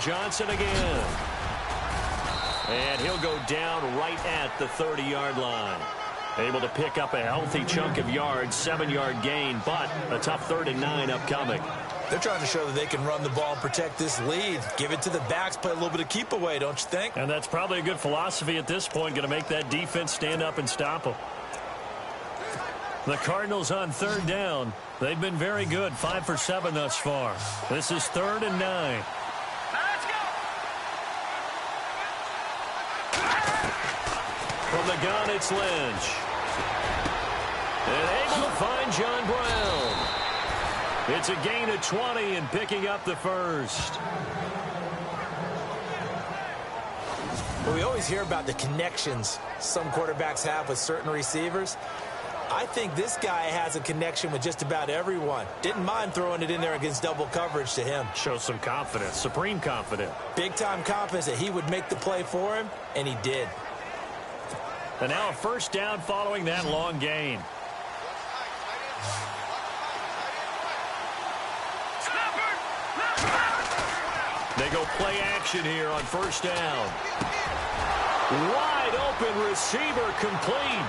Johnson again. And he'll go down right at the 30-yard line. Able to pick up a healthy chunk of yards, 7-yard gain, but a tough 3rd and 9 upcoming. They're trying to show that they can run the ball and protect this lead. Give it to the backs, play a little bit of keep away, don't you think? And that's probably a good philosophy at this point, going to make that defense stand up and stop them. The Cardinals on 3rd down. They've been very good, 5 for 7 thus far. This is 3rd and 9. From the gun, it's Lynch. And able to find John Brown. It's a gain of 20 and picking up the 1st. Well, we always hear about the connections some quarterbacks have with certain receivers. I think this guy has a connection with just about everyone. Didn't mind throwing it in there against double coverage to him. Shows some confidence, supreme confidence. Big-time confidence that he would make the play for him, and he did. And now a 1st down following that long gain. They go play action here on 1st down. Wide open receiver complete.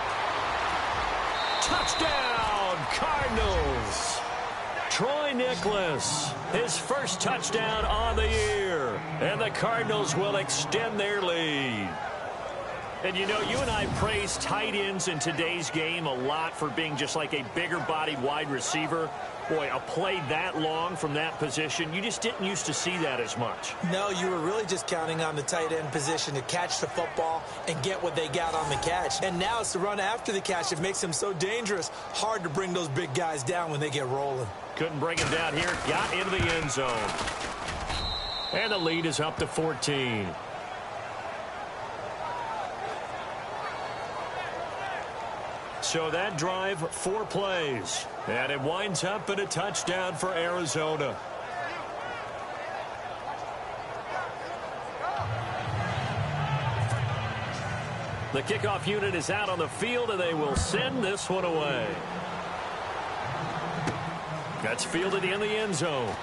Touchdown, Cardinals. Troy Nicholas, his 1st touchdown on the year. And the Cardinals will extend their lead. And, you know, you and I praise tight ends in today's game a lot for being just like a bigger-bodied wide receiver. Boy, a play that long from that position, you just didn't used to see that as much. No, you were really just counting on the tight end position to catch the football and get what they got on the catch. And now it's the run after the catch that makes them so dangerous. Hard to bring those big guys down when they get rolling. Couldn't bring him down here. Got into the end zone. And the lead is up to 14. So that drive, 4 plays. And it winds up in a touchdown for Arizona. The kickoff unit is out on the field, and they will send this one away. That's fielded in the end zone.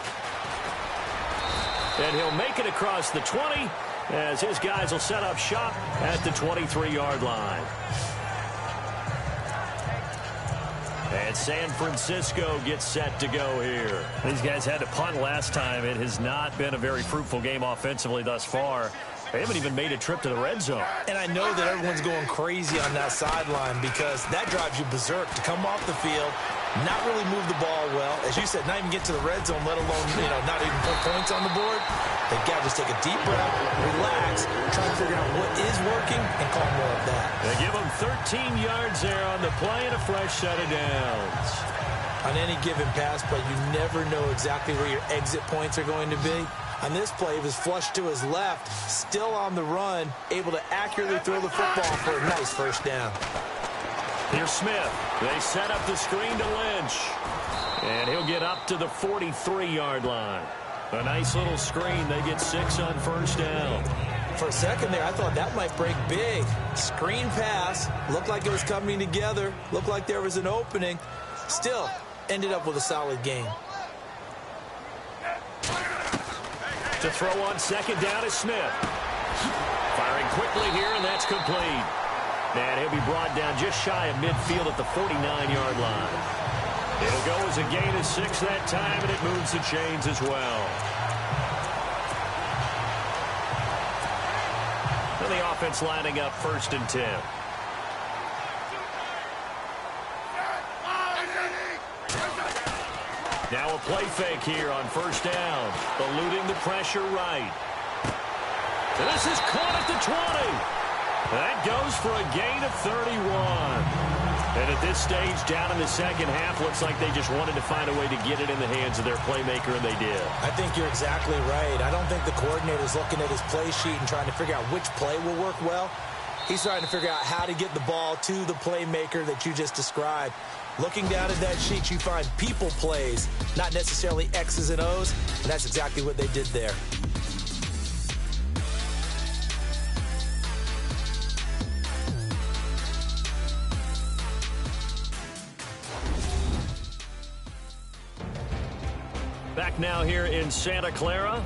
And he'll make it across the 20 as his guys will set up shop at the 23-yard line. And San Francisco gets set to go here. These guys had to punt last time. It has not been a very fruitful game offensively thus far. They haven't even made a trip to the red zone. And I know that everyone's going crazy on that sideline because that drives you berserk to come off the field, not really move the ball well. As you said, not even get to the red zone, let alone, not even put points on the board. They've got to just take a deep breath, relax, try to figure out what is working, and call more of that. They give them 13 yards there on the play and a fresh set of downs. On any given pass play, you never know exactly where your exit points are going to be. On this play, he was flushed to his left, still on the run, able to accurately throw the football for a nice first down. Here's Smith. They set up the screen to Lynch. And he'll get up to the 43-yard line. A nice little screen. They get 6 on first down. For a second there, I thought that might break big. Screen pass. Looked like it was coming together. Looked like there was an opening. Still, ended up with a solid game. To throw on second down is Smith. Firing quickly here, and that's complete. And he'll be brought down just shy of midfield at the 49-yard line. It'll go as a gain of 6 that time, and it moves the chains as well. And the offense lining up 1st and 10. Now a play fake here on first down. Eluding the pressure right. And this is caught at the 20. That goes for a gain of 31. And at this stage, down in the second half, looks like they just wanted to find a way to get it in the hands of their playmaker, and they did. I think you're exactly right. I don't think the coordinator's looking at his play sheet and trying to figure out which play will work well. He's trying to figure out how to get the ball to the playmaker that you just described. Looking down at that sheet, you find people plays, not necessarily X's and O's, and that's exactly what they did there. Back now here in Santa Clara.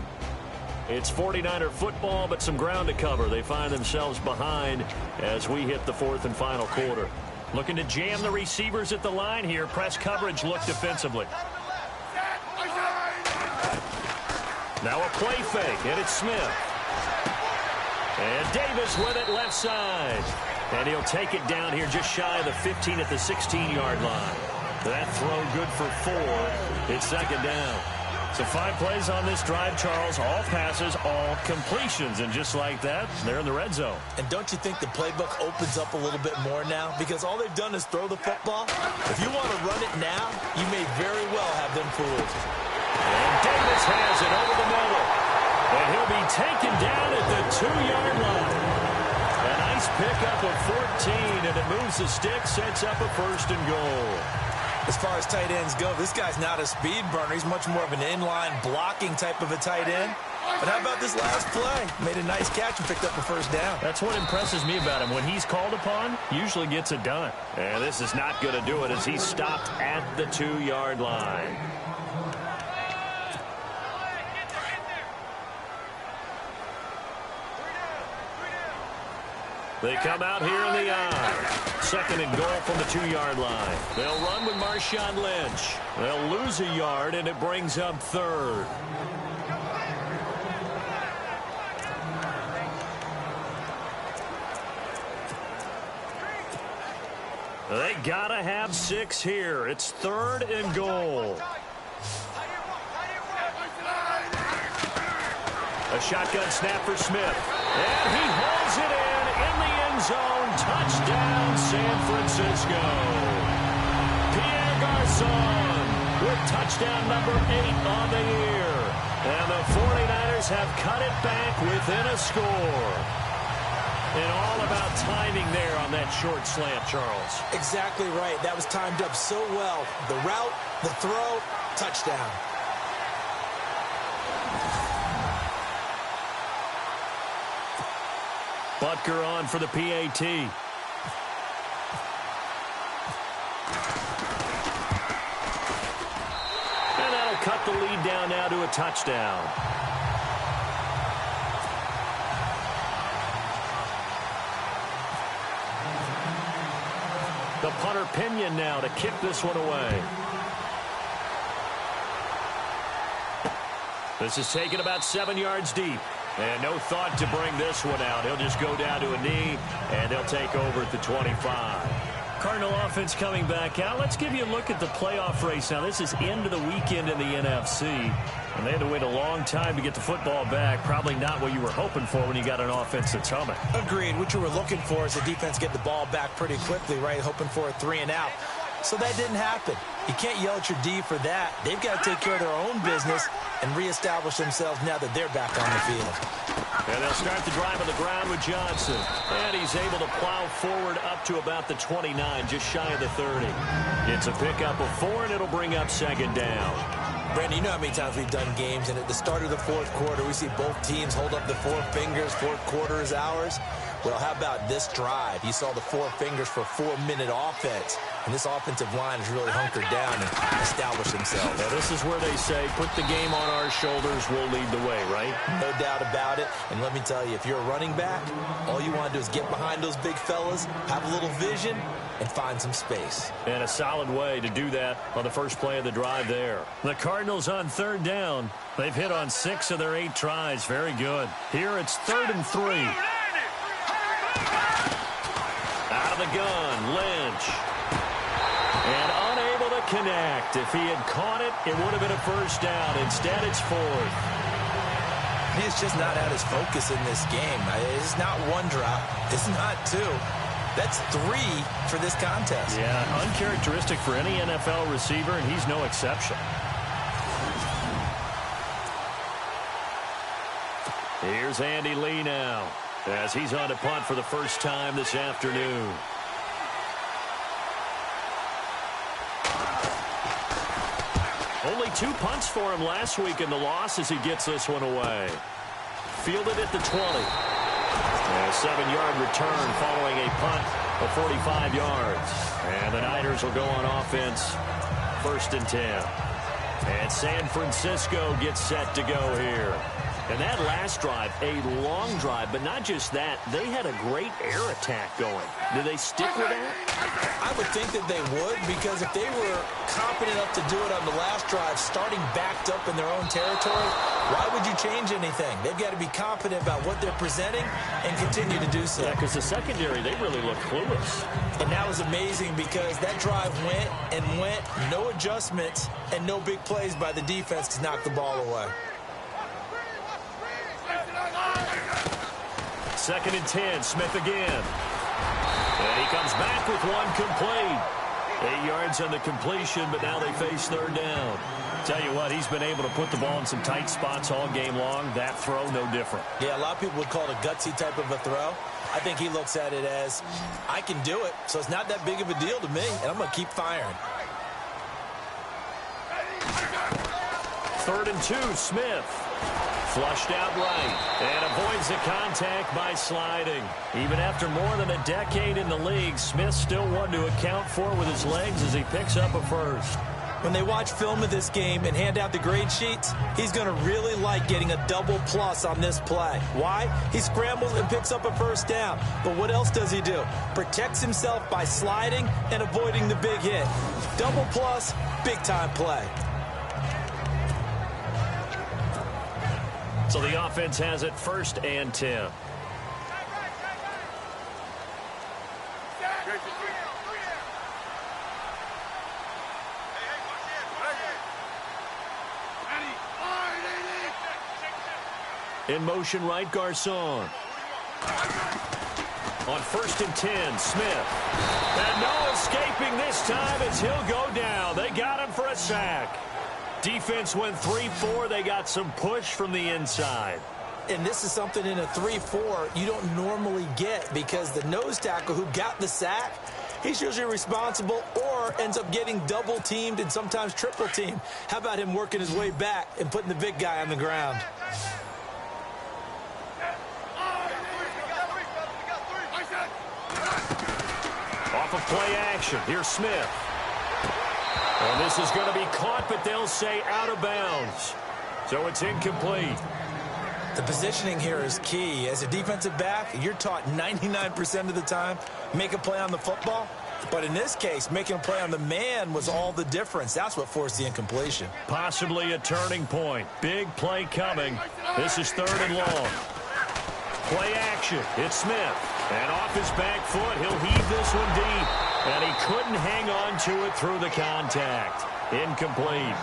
It's 49er football, but some ground to cover. They find themselves behind as we hit the 4th and final quarter. Looking to jam the receivers at the line here. Press coverage look defensively. Now a play fake, and it's Smith. And Davis with it left side. And he'll take it down here just shy of the 15 at the 16-yard line. That throw good for 4. It's second down. So 5 plays on this drive, Charles. All passes, all completions. And just like that, they're in the red zone. And don't you think the playbook opens up a little bit more now? Because all they've done is throw the football. If you want to run it now, you may very well have them fooled. And Davis has it over the middle. And he'll be taken down at the 2-yard line. A nice pickup of 14, and it moves the stick, sets up a 1st and goal. As far as tight ends go, this guy's not a speed burner. He's much more of an inline blocking type of a tight end. But how about this last play? Made a nice catch and picked up a 1st down. That's what impresses me about him. When he's called upon, usually gets it done. And this is not going to do it as he's stopped at the 2-yard line. They come out here in the eye. 2nd and goal from the 2-yard line. They'll run with Marshawn Lynch. They'll lose a yard, and it brings up 3rd. They gotta have 6 here. It's 3rd and goal. A shotgun snap for Smith. And he holds it in the end zone. Touchdown, San Francisco. Pierre Garçon with touchdown number 8 on the year. And the 49ers have cut it back within a score. And all about timing there on that short slant, Charles. Exactly right. That was timed up so well. The route, the throw, touchdown. Butker on for the PAT. And that'll cut the lead down now to a touchdown. The punter Pinion now to kick this one away. This is taken about 7 yards deep. And no thought to bring this one out. He'll just go down to a knee, and they'll take over at the 25. Cardinal offense coming back out. Let's give you a look at the playoff race. Now, this is into the weekend in the NFC, and they had to wait a long time to get the football back. Probably not what you were hoping for when you got an offense that's humming. Agreed. What you were looking for is the defense get the ball back pretty quickly, right? Hoping for a 3 and out. So that didn't happen. You can't yell at your D for that. They've got to take care of their own business and reestablish themselves now that they're back on the field. And they'll start the drive on the ground with Johnson. And he's able to plow forward up to about the 29, just shy of the 30. It's a pickup of 4, and it'll bring up second down. Brandon, you know how many times we've done games, and at the start of the fourth quarter, we see both teams hold up the 4 fingers, fourth quarter is ours. Well, how about this drive? You saw the 4 fingers for 4-minute offense, and this offensive line has really hunkered down and established themselves. Now, this is where they say, put the game on our shoulders, we'll lead the way, right? No doubt about it, and let me tell you, if you're a running back, all you want to do is get behind those big fellas, have a little vision, and find some space. And a solid way to do that on the first play of the drive there. The Cardinals on third down. They've hit on 6 of their 8 tries. Very good. Here it's 3rd and 3. Out of the gun, Lynch. And unable to connect. If he had caught it, it would have been a first down. Instead, it's 4th. He's just not at his focus in this game. It's not 1 drop. It's not 2. That's 3 for this contest. Yeah, uncharacteristic for any NFL receiver, and he's no exception. Here's Andy Lee now, as he's on to punt for the first time this afternoon. Only 2 punts for him last week in the loss as he gets this one away. Fielded at the 20. A 7-yard return following a punt of 45 yards. And the Niners will go on offense, 1st and 10. And San Francisco gets set to go here. And that last drive, a long drive, but not just that. They had a great air attack going. Do they stick with that? I would think that they would, because if they were competent enough to do it on the last drive, starting backed up in their own territory, why would you change anything? They've got to be confident about what they're presenting and continue to do so. Yeah, because the secondary, they really look clueless. And that was amazing because that drive went and went, no adjustments, and no big plays by the defense to knock the ball away. 2nd and 10, Smith again. And he comes back with 1 complete. 8 yards on the completion, but now they face 3rd down. Tell you what, he's been able to put the ball in some tight spots all game long. That throw, no different. Yeah, a lot of people would call it a gutsy type of a throw. I think he looks at it as, I can do it, so it's not that big of a deal to me, and I'm going to keep firing. 3rd and 2, Smith. Flushed out right and avoids the contact by sliding. Even after more than a decade in the league, Smith still one to account for with his legs as he picks up a first. When they watch film of this game and hand out the grade sheets, he's going to really like getting a double plus on this play. Why? He scrambles and picks up a first down. But what else does he do? Protects himself by sliding and avoiding the big hit. Double plus, big-time play. So the offense has it 1st and 10. In motion right, Garcon. On 1st and 10, Smith. And no escaping this time as he'll go down. They got him for a sack. Defense went 3-4. They got some push from the inside. And this is something in a 3-4 you don't normally get, because the nose tackle who got the sack, he's usually responsible or ends up getting double teamed and sometimes triple teamed. How about him working his way back and putting the big guy on the ground? Off of play action. Here's Smith. And this is going to be caught, but they'll say out of bounds. So it's incomplete. The positioning here is key. As a defensive back, you're taught 99% of the time, make a play on the football. But in this case, making a play on the man was all the difference. That's what forced the incompletion. Possibly a turning point. Big play coming. This is 3rd and long. Play action. It's Smith. And off his back foot, he'll heave this one deep. And he couldn't hang on to it through the contact. Incomplete.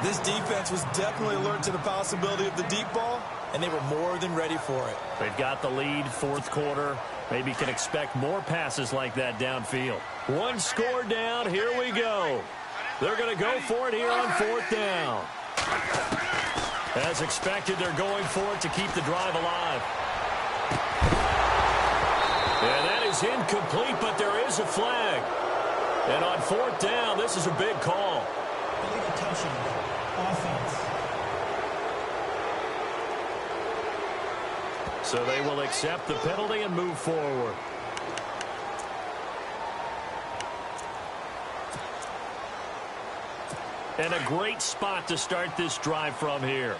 This defense was definitely alert to the possibility of the deep ball, and they were more than ready for it. They've got the lead, fourth quarter. Maybe can expect more passes like that downfield. One score down, here we go. They're going to go for it here on fourth down. As expected, they're going for it to keep the drive alive. And that is incomplete, but there is a flag. And on fourth down, this is a big call. Illegal touching. Offense. So they will accept the penalty and move forward. And a great spot to start this drive from here.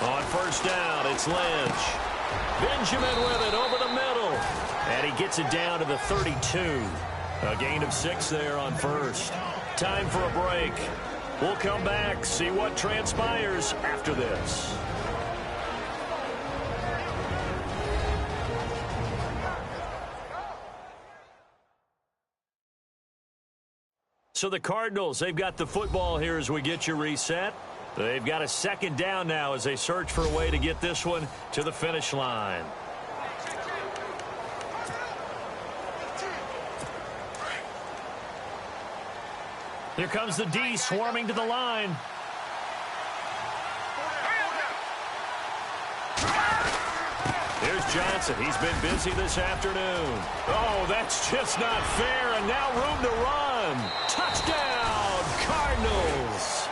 On first down, it's Lynch. Benjamin with it over the middle. And he gets it down to the 32. A gain of 6 there on first. Time for a break. We'll come back, see what transpires after this. So the Cardinals, they've got the football here as we get you reset. They've got a second down now as they search for a way to get this one to the finish line. Here comes the D swarming to the line. Here's Johnson. He's been busy this afternoon. Oh, that's just not fair, and now room to run. Touchdown, Cardinals.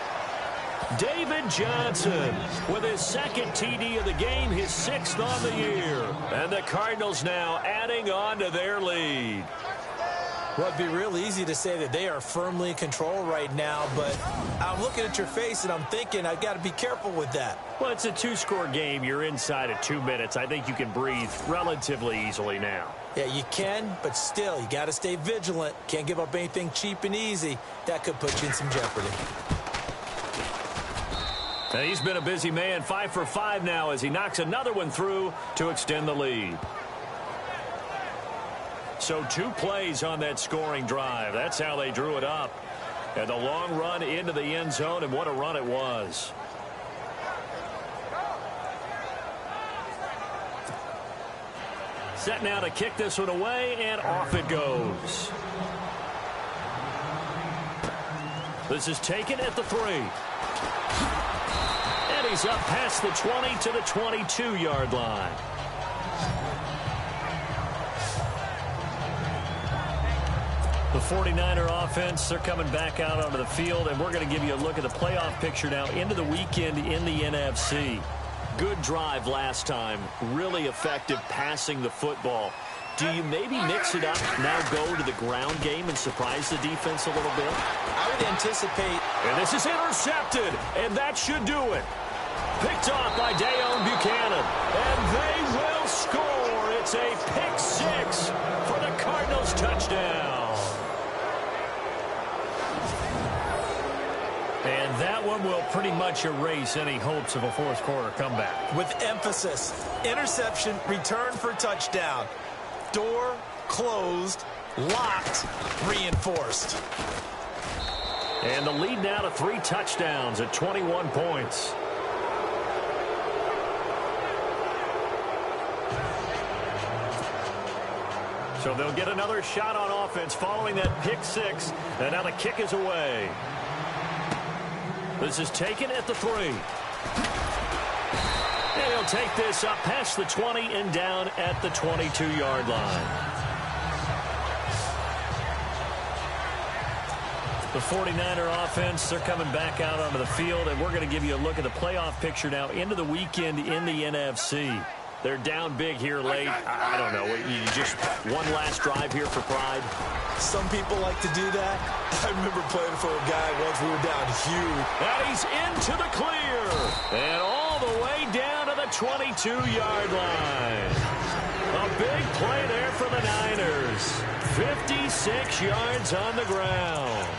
David Johnson with his second TD of the game, his 6th on the year. And the Cardinals now adding on to their lead. Well, it'd be real easy to say that they are firmly in control right now, but I'm looking at your face and I'm thinking I've got to be careful with that. Well, it's a 2-score game. You're inside of 2 minutes. I think you can breathe relatively easily now. Yeah, you can, but still, you got to stay vigilant. Can't give up anything cheap and easy. That could put you in some jeopardy. And he's been a busy man, 5 for 5 now as he knocks another one through to extend the lead. So 2 plays on that scoring drive. That's how they drew it up. And the long run into the end zone, and what a run it was. Set now to kick this one away, and off it goes. This is taken at the 3. And he's up past the 20 to the 22-yard line. The 49er offense, they're coming back out onto the field, and we're going to give you a look at the playoff picture now into the weekend in the NFC. Good drive last time. Really effective passing the football. Do you maybe mix it up, now go to the ground game and surprise the defense a little bit? I would anticipate. And this is intercepted, and that should do it. Picked off by Dayon Buchanan, and they will score. It's a pick 6 for the Cardinals touchdown. And that one will pretty much erase any hopes of a fourth quarter comeback. With emphasis, interception, return for touchdown. Door closed, locked, reinforced. And the lead now to 3 touchdowns at 21 points. So they'll get another shot on offense following that pick 6. And now the kick is away. This is taken at the 3. And he'll take this up past the 20 and down at the 22-yard line. The 49er offense, they're coming back out onto the field, and we're going to give you a look at the playoff picture now into the weekend in the NFC. They're down big here late. I don't know. You just one last drive here for pride. Some people like to do that. I remember playing for a guy once we were down huge. And he's into the clear. And all the way down to the 22-yard line. A big play there for the Niners. 56 yards on the ground.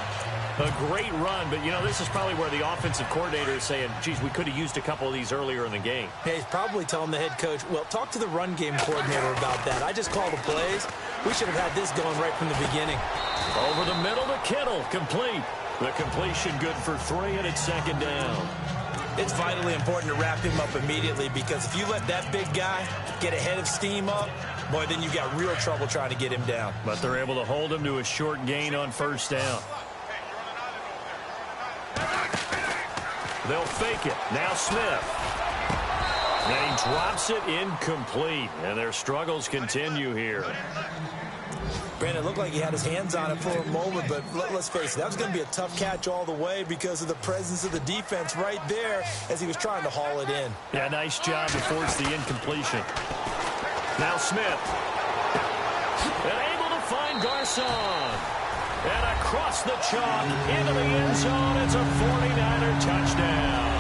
A great run, but, this is probably where the offensive coordinator is saying, geez, we could have used a couple of these earlier in the game. Hey, he's probably telling the head coach, well, talk to the run game coordinator about that. I just called the plays. We should have had this going right from the beginning. Over the middle to Kittle, complete. The completion good for 3, and it's second down. It's vitally important to wrap him up immediately because if you let that big guy get ahead of steam up, boy, then you got real trouble trying to get him down. But they're able to hold him to a short gain on first down. They'll fake it. Now Smith. And he drops it incomplete. And their struggles continue here. Brandon, it looked like he had his hands on it for a moment, but let's face it, that was going to be a tough catch all the way because of the presence of the defense right there as he was trying to haul it in. Yeah, nice job to force the incompletion. Now Smith. And able to find Garcon. And across the chalk into the end zone, it's a 49er touchdown.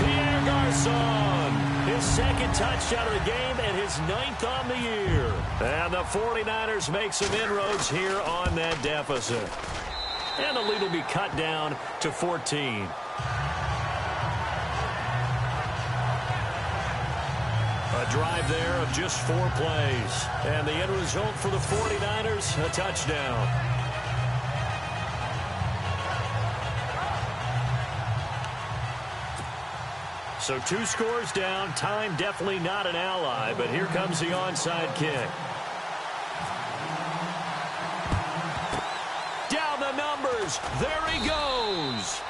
Pierre Garcon, his second touchdown of the game and his 9th on the year. And the 49ers make some inroads here on that deficit. And the lead will be cut down to 14. A drive there of just 4 plays. And the end result for the 49ers, a touchdown. So 2 scores down. Time definitely not an ally, but here comes the onside kick. Down the numbers. There he goes.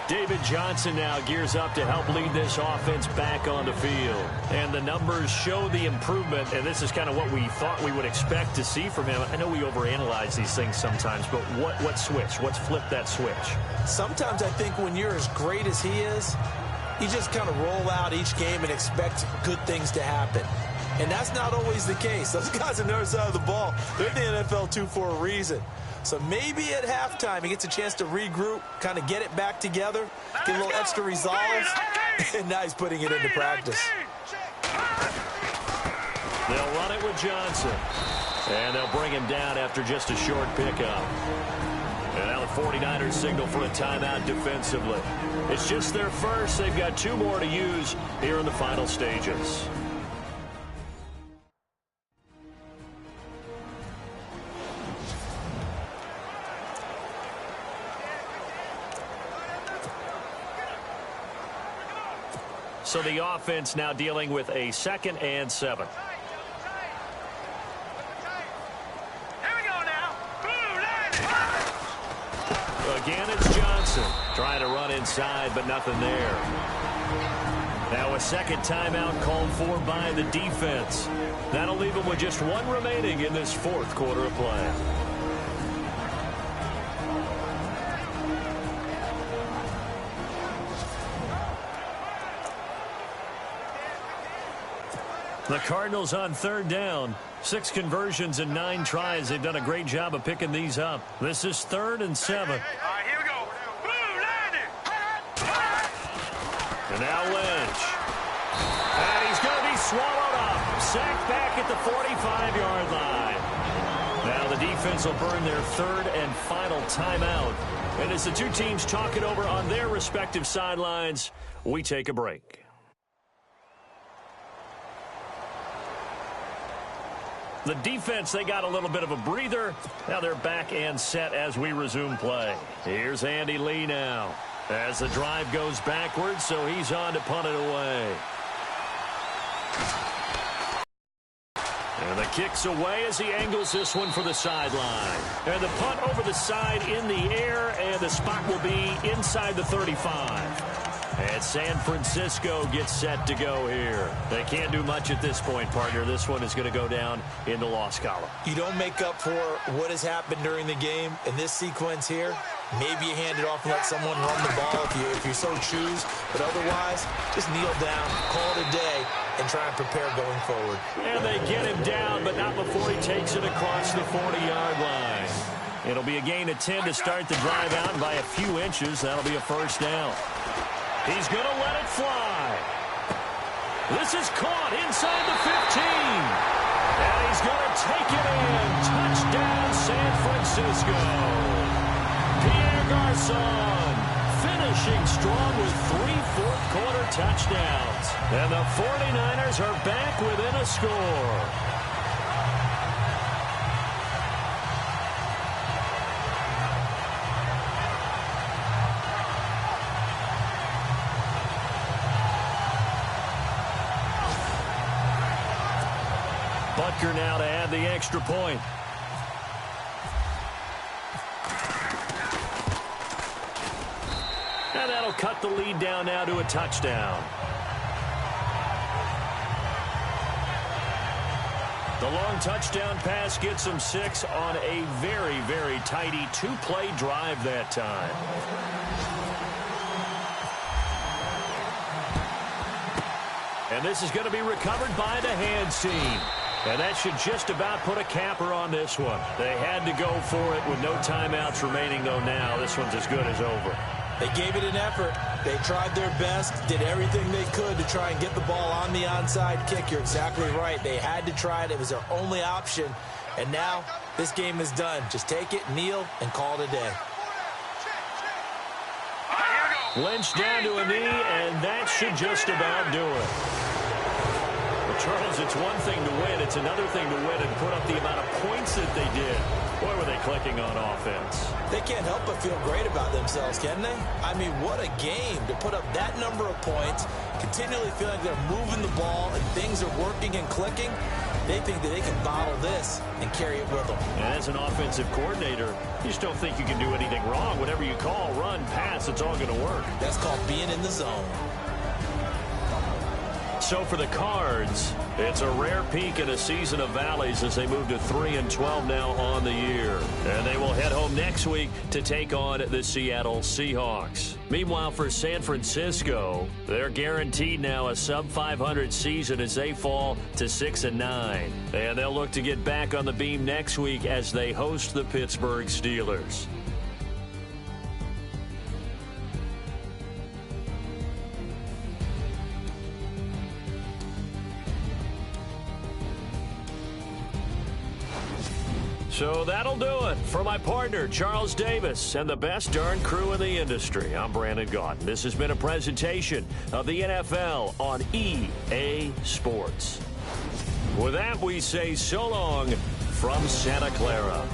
David Johnson now gears up to help lead this offense back on the field. And the numbers show the improvement, and this is kind of what we thought we would expect to see from him. I know we overanalyze these things sometimes, but what switch? What's flipped that switch? Sometimes I think when you're as great as he is, you just kind of roll out each game and expect good things to happen. And that's not always the case. Those guys on the other side of the ball, they're in the NFL too for a reason. So maybe at halftime he gets a chance to regroup, kind of get it back together, get a little extra resolve, and now he's putting it into practice. They'll run it with Johnson. And they'll bring him down after just a short pickup. And now the 49ers signal for a timeout defensively. It's just their first. They've got 2 more to use here in the final stages. So the offense now dealing with a 2nd and 7. Again, it's Johnson trying to run inside, but nothing there. Now a second timeout called for by the defense. That'll leave them with just 1 remaining in this 4th quarter of play. The Cardinals on 3rd down. 6 conversions and 9 tries. They've done a great job of picking these up. This is 3rd and 7. All right, here we go. Boom, landing. And now Lynch. And he's going to be swallowed up. Sacked back at the 45-yard line. Now the defense will burn their 3rd and final timeout. And as the 2 teams talk it over on their respective sidelines, we take a break. The defense, they got a little bit of a breather. Now they're back and set as we resume play. Here's Andy Lee now as the drive goes backwards, so he's on to punt it away. And the kick's away as he angles this one for the sideline. And the punt over the side in the air, and the spot will be inside the 35. And San Francisco gets set to go here. They can't do much at this point, partner. This one is going to go down in the loss column. You don't make up for what has happened during the game in this sequence here. Maybe you hand it off and let someone run the ball if you so choose. But otherwise, just kneel down, call it a day, and try and prepare going forward. And they get him down, but not before he takes it across the 40-yard line. It'll be a gain of 10 to start the drive out, and by a few inches, that'll be a first down. He's going to let it fly. This is caught inside the 15. And he's going to take it in. Touchdown, San Francisco. on. Finishing strong with 3 fourth-quarter touchdowns. And the 49ers are back within a score. Butker now to add the extra point. And that'll cut the lead down now to a touchdown. The long touchdown pass gets them 6 on a very, very tidy 2-play drive that time. And this is going to be recovered by the hands team. And that should just about put a capper on this one. They had to go for it with no timeouts remaining, though now this one's as good as over. They gave it an effort. They tried their best, did everything they could to try and get the ball on the onside kick. You're exactly right. They had to try it. It was their only option. And now this game is done. Just take it, kneel, and call it a day. Lynch down to a knee, and that should just about do it. Well, Charles, it's one thing to win. It's another thing to win and put up the amount of points that they did. Boy, were they clicking on offense. They can't help but feel great about themselves, can they? I mean, what a game to put up that number of points, continually feeling like they're moving the ball and things are working and clicking. They think that they can bottle this and carry it with them. And as an offensive coordinator, you just don't think you can do anything wrong. Whatever you call, run, pass, it's all going to work. That's called being in the zone. So for the Cards, it's a rare peak in a season of valleys as they move to 3-12 now on the year. And they will head home next week to take on the Seattle Seahawks. Meanwhile, for San Francisco, they're guaranteed now a sub-500 season as they fall to 6-9. And they'll look to get back on the beam next week as they host the Pittsburgh Steelers. So that'll do it. For my partner, Charles Davis, and the best darn crew in the industry, I'm Brandon Gaudin. This has been a presentation of the NFL on EA Sports. With that, we say so long from Santa Clara.